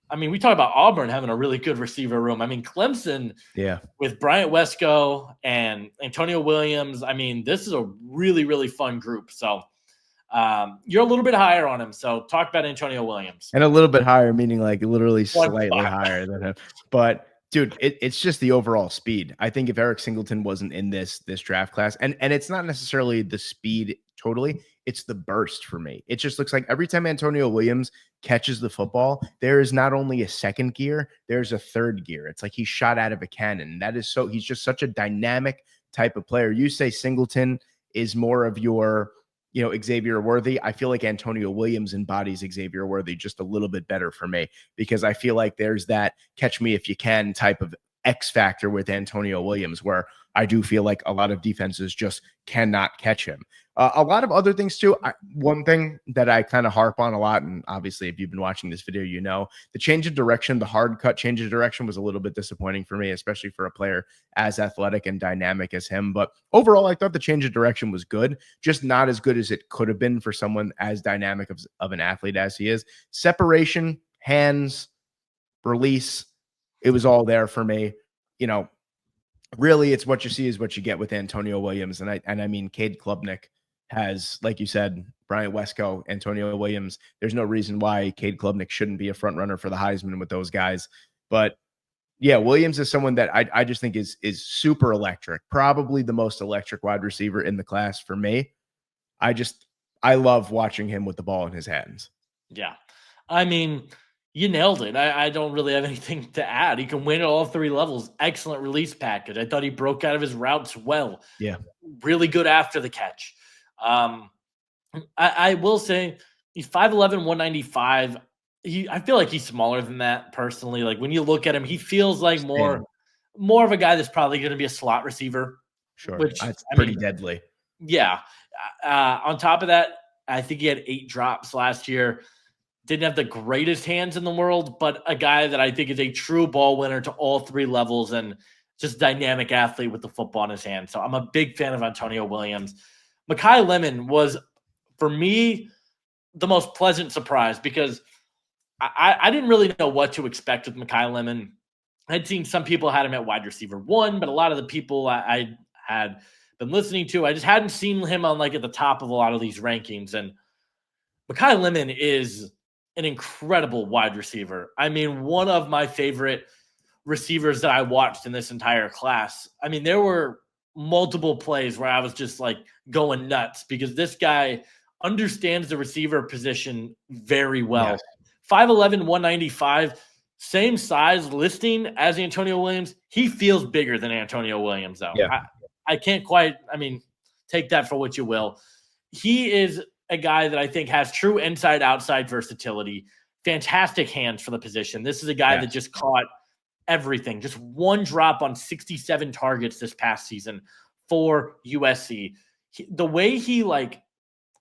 I mean, we talk about Auburn having a really good receiver room. I mean, Clemson, Yeah. with Bryant Wesco and Antonio Williams. I mean, this is a really, really fun group. So you're a little bit higher on him. So talk about Antonio Williams. And a little bit higher, meaning like literally One slightly spot. higher than him. But dude, it's just the overall speed. I think if Eric Singleton wasn't in this draft class, and it's not necessarily the speed totally, it's the burst for me. It just looks like every time Antonio Williams catches the football, there is not only a second gear, there's a third gear. It's like he's shot out of a cannon. That is he's just such a dynamic type of player. You say Singleton is more of your, Xavier Worthy. I feel like Antonio Williams embodies Xavier Worthy just a little bit better for me, because I feel like there's that catch me if you can type of X factor with Antonio Williams, where I do feel like a lot of defenses just cannot catch him. A lot of other things too. One thing that I kind of harp on a lot, and obviously if you've been watching this video, the change of direction, the hard cut change of direction was a little bit disappointing for me, especially for a player as athletic and dynamic as him. But overall, I thought the change of direction was good, just not as good as it could have been for someone as dynamic of an athlete as he is. Separation, hands, release, it was all there for me. Really, it's what you see is what you get with Antonio Williams. And I mean, Cade Klubnik has, like you said, Bryant Wesco, Antonio Williams. There's no reason why Cade Klubnik shouldn't be a front runner for the Heisman with those guys. But yeah, Williams is someone that I just think is super electric, probably the most electric wide receiver in the class for me. I love watching him with the ball in his hands. Yeah. I mean, you nailed it. I don't really have anything to add. He can win at all three levels. Excellent release package. I thought he broke out of his routes well. Yeah. Really good after the catch. I will say he's 5'11", 195. I feel like he's smaller than that personally. Like when you look at him, he feels like more of a guy that's probably going to be a slot receiver. Sure. Which That's pretty deadly. Yeah. On top of that, I think he had 8 drops last year. Didn't have the greatest hands in the world, but a guy that I think is a true ball winner to all three levels and just dynamic athlete with the football in his hand. So I'm a big fan of Antonio Williams. Mekhi Lemon was, for me, the most pleasant surprise because I didn't really know what to expect with Mekhi Lemon. I'd seen some people had him at wide receiver 1, but a lot of the people I had been listening to, I just hadn't seen him on at the top of a lot of these rankings. And Mekhi Lemon is an incredible wide receiver. I mean, one of my favorite receivers that I watched in this entire class. I mean, there were multiple plays where I was just going nuts because this guy understands the receiver position very well. Yes. 5'11", 195, same size listing as Antonio Williams. He feels bigger than Antonio Williams, though. Yeah. I can't quite, take that for what you will. He is a guy that I think has true inside-outside versatility, fantastic hands for the position. This is a guy that just caught everything. Just one drop on 67 targets this past season for USC. The way he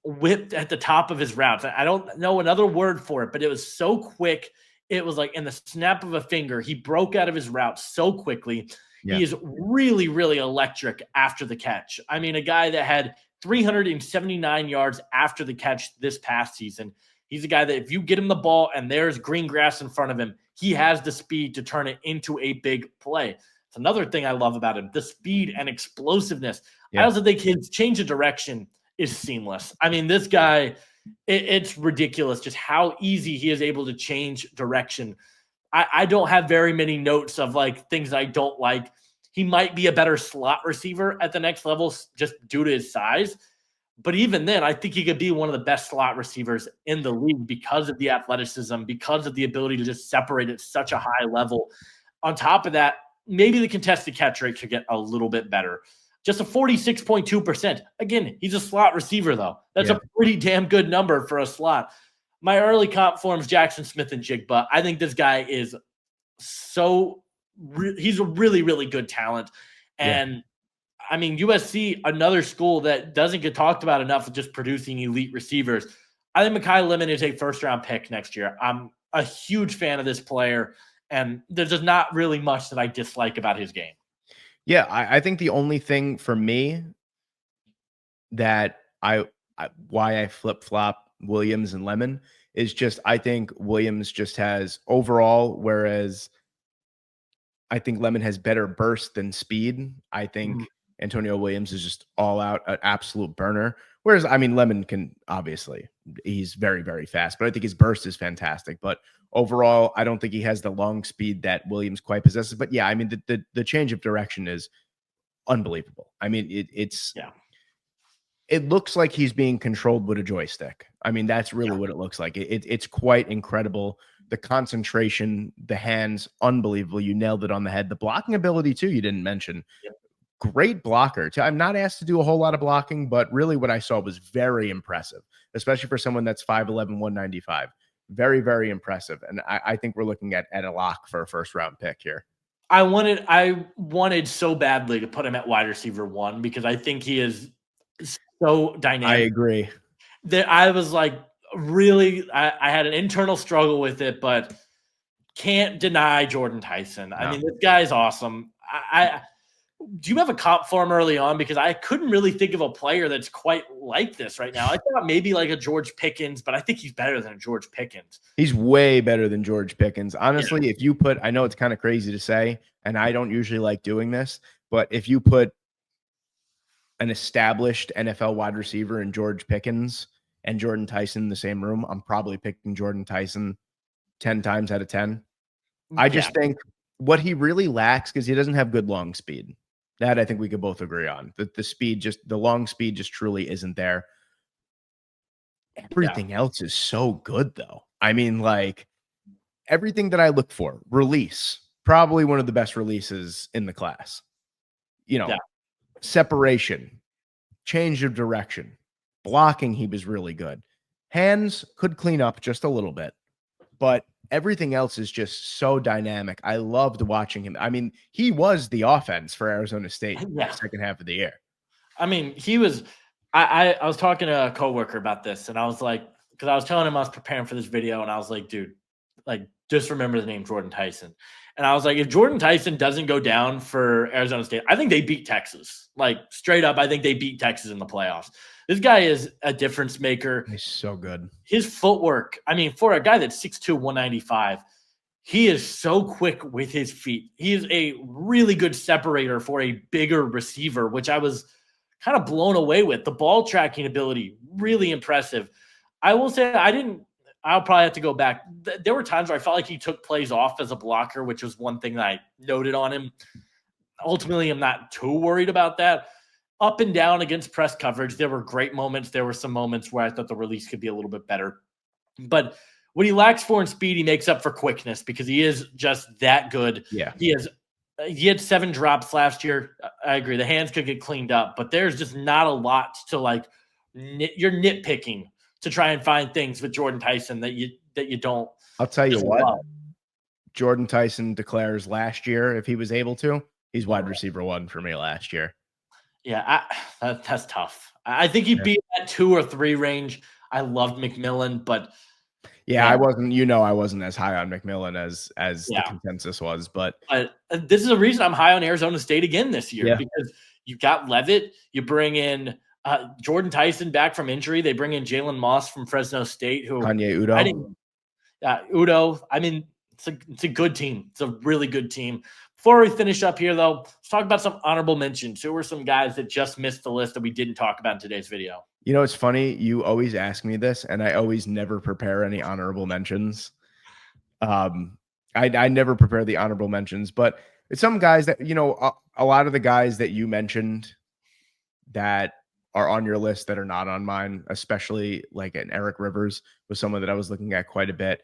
whipped at the top of his routes, I don't know another word for it, but it was so quick. It was in the snap of a finger. He broke out of his route so quickly. Yeah. He is really, really electric after the catch. I mean, a guy that had 379 yards after the catch this past season. He's a guy that if you get him the ball and there's green grass in front of him, he has the speed to turn it into a big play. It's another thing I love about him, the speed and explosiveness. Yeah. I also think his change of direction is seamless. I mean, this guy, it's ridiculous just how easy he is able to change direction. I don't have very many notes of things I don't like. He might be a better slot receiver at the next level just due to his size. But even then, I think he could be one of the best slot receivers in the league because of the athleticism, because of the ability to just separate at such a high level. On top of that, maybe the contested catch rate could get a little bit better. Just a 46.2%. Again, he's a slot receiver, though. That's a pretty damn good number for a slot. My early comp forms Jackson Smith and Jigba. I think this guy is he's a really, really good talent. And I mean, USC, another school that doesn't get talked about enough of just producing elite receivers. I think Mekhi Lemon is a first-round pick next year. I'm a huge fan of this player, and there's just not really much that I dislike about his game. Yeah, I think the only thing for me that why I flip flop Williams and Lemon is just I think Williams just has overall, whereas I think Lemon has better burst than speed. I Mhm. think Antonio Williams is just all out an absolute burner. Whereas I mean Lemon can obviously he's very, very fast, but I think his burst is fantastic. But overall, I don't think he has the long speed that Williams quite possesses. But yeah, I mean the change of direction is unbelievable. I mean, Yeah. it looks like he's being controlled with a joystick. I mean, that's really what it looks like. It's quite incredible. The concentration, the hands, unbelievable. You nailed it on the head. The blocking ability too, you didn't mention. Yeah. Great blocker. I'm not asked to do a whole lot of blocking, but really what I saw was very impressive, especially for someone that's 5'11", 195. Very, very impressive. And I think we're looking at a lock for a first round pick here. I wanted so badly to put him at wide receiver 1 because I think he is so I dynamic. agree. That I was like, really, I had an internal struggle with it, but can't deny Jordan Tyson. I No. mean, this guy's awesome. I do you have a comp for him early on? Because I couldn't really think of a player that's quite like this right now. I thought maybe like a George Pickens, but I think he's better than a George Pickens. He's way better than George Pickens. Yeah. Honestly, if you put, I know it's kind of crazy to say, and I don't usually like doing this, but if you put an established NFL wide receiver in George Pickens and Jordan Tyson in the same room, I'm probably picking Jordan Tyson 10 times out of 10. I Yeah. just think what he really lacks, because he doesn't have good long speed. That I think we could both agree on. The speed, just the long speed just truly isn't there. Yeah. Everything else is so good, though. I mean, like, everything that I look for, release, probably one of the best releases in the class. You Yeah. know, separation, change of direction, blocking, he was really good. Hands could clean up just a little bit, but everything else is just so dynamic. I loved watching him. I mean, he was the offense for Arizona State Yeah. the second half of the year. I mean, he was. I was talking to a coworker about this, and I was like, because I was telling him I was preparing for this video, and I was like, dude, like just remember the name Jordan Tyson. And I was like, if Jordan Tyson doesn't go down for Arizona State, I think they beat Texas. Like straight up, I think they beat Texas in the playoffs. This guy is a difference maker. He's so good. His footwork, I mean, for a guy that's 6'2", 195, he is so quick with his feet. He is a really good separator for a bigger receiver, which I was kind of blown away with. The ball tracking ability, really impressive. I will say I'll probably have to go back. There were times where I felt like he took plays off as a blocker, which was one thing that I noted on him. Ultimately, I'm not too worried about that. Up and down against press coverage, there were great moments. There were some moments where I thought the release could be a little bit better. But what he lacks for in speed, he makes up for quickness because he is just that good. Yeah. He had 7 drops last year. I agree. The hands could get cleaned up, but there's just not a lot to like. You're nitpicking to try and find things with Jordan Tyson that you don't. I'll tell you what, love. Jordan Tyson declares last year, if he was able to, he's wide receiver 1 for me last year. Yeah, that's tough. I think he'd be in that 2 or 3 range. I loved McMillan, but yeah, man, I wasn't as high on McMillan as the consensus was, but this is a reason I'm high on Arizona State again this year because you got Levitt, you bring in Jordan Tyson back from injury, they bring in Jalen Moss from Fresno State, who Kanye Udo. Udo. I mean, it's a good team. It's a really good team. Before we finish up here, though, let's talk about some honorable mentions. Who were some guys that just missed the list that we didn't talk about in today's video? You know, it's funny. You always ask me this, and I always never prepare any honorable mentions. I never prepare the honorable mentions, but it's some guys that, you know, a lot of the guys that you mentioned that are on your list that are not on mine, especially like an Eric Rivers was someone that I was looking at quite a bit.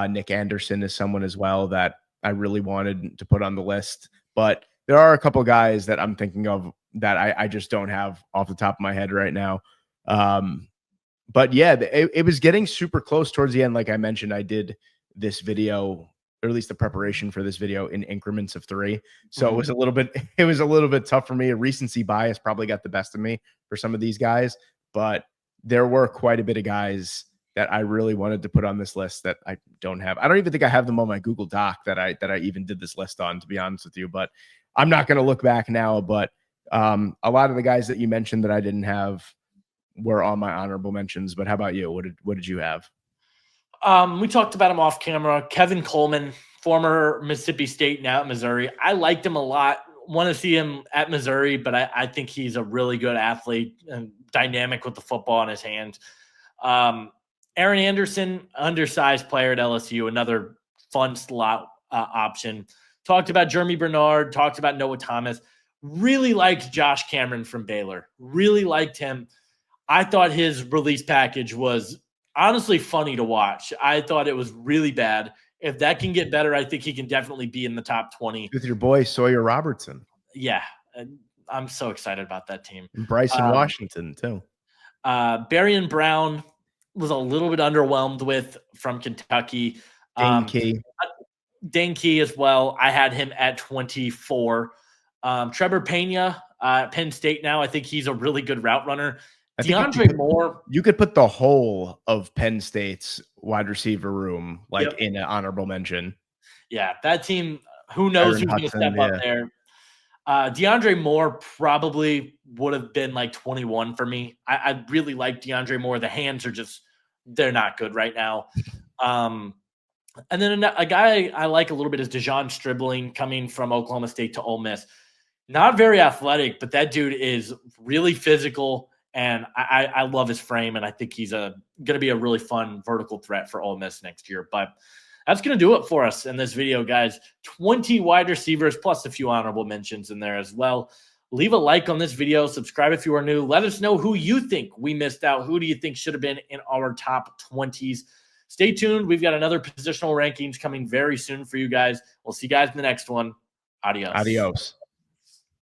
Nick Anderson is someone as well that I really wanted to put on the list, but there are a couple guys that I'm thinking of that I just don't have off the top of my head right now. But yeah, it was getting super close towards the end. Like I mentioned, I did this video, or at least the preparation for this video, in increments of 3. So it was a little bit tough for me. A recency bias probably got the best of me for some of these guys, but there were quite a bit of guys that I really wanted to put on this list that I don't have. I don't even think I have them on my Google Doc that I even did this list on, to be honest with you. But I'm not going to look back now, but a lot of the guys that you mentioned that I didn't have were on my honorable mentions. But how about you? What did you have? We talked about him off camera. Kevin Coleman, former Mississippi State, now at Missouri. I liked him a lot. Want to see him at Missouri, but I think he's a really good athlete and dynamic with the football in his hands. Aaron Anderson, undersized player at LSU, another fun slot option. Talked about Jeremy Bernard, talked about Noah Thomas. Really liked Josh Cameron from Baylor. Really liked him. I thought his release package was honestly funny to watch. I thought it was really bad. If that can get better, I think he can definitely be in the top 20. With your boy Sawyer Robertson. Yeah, I'm so excited about that team. And Bryson Washington, too. Berrien Brown was a little bit underwhelmed with from Kentucky. Dane Key as well. I had him at 24. Trevor Pena, Penn State now. I think he's a really good route runner. DeAndre Moore. You could put the whole of Penn State's wide receiver room in an honorable mention. Yeah, that team, who knows who's going to step up there. DeAndre Moore probably would have been like 21 for me. I really like DeAndre Moore. The hands are just, they're not good right now. And then a guy I like a little bit is Dejon Stribling, coming from Oklahoma State to Ole Miss. Not very athletic, but that dude is really physical, and I love his frame, and I think he's going to be a really fun vertical threat for Ole Miss next year. But that's going to do it for us in this video, guys. 20 wide receivers plus a few honorable mentions in there as well. Leave a like on this video. Subscribe if you are new. Let us know who you think we missed out. Who do you think should have been in our top 20s? Stay tuned. We've got another positional rankings coming very soon for you guys. We'll see you guys in the next one. Adios. Adios.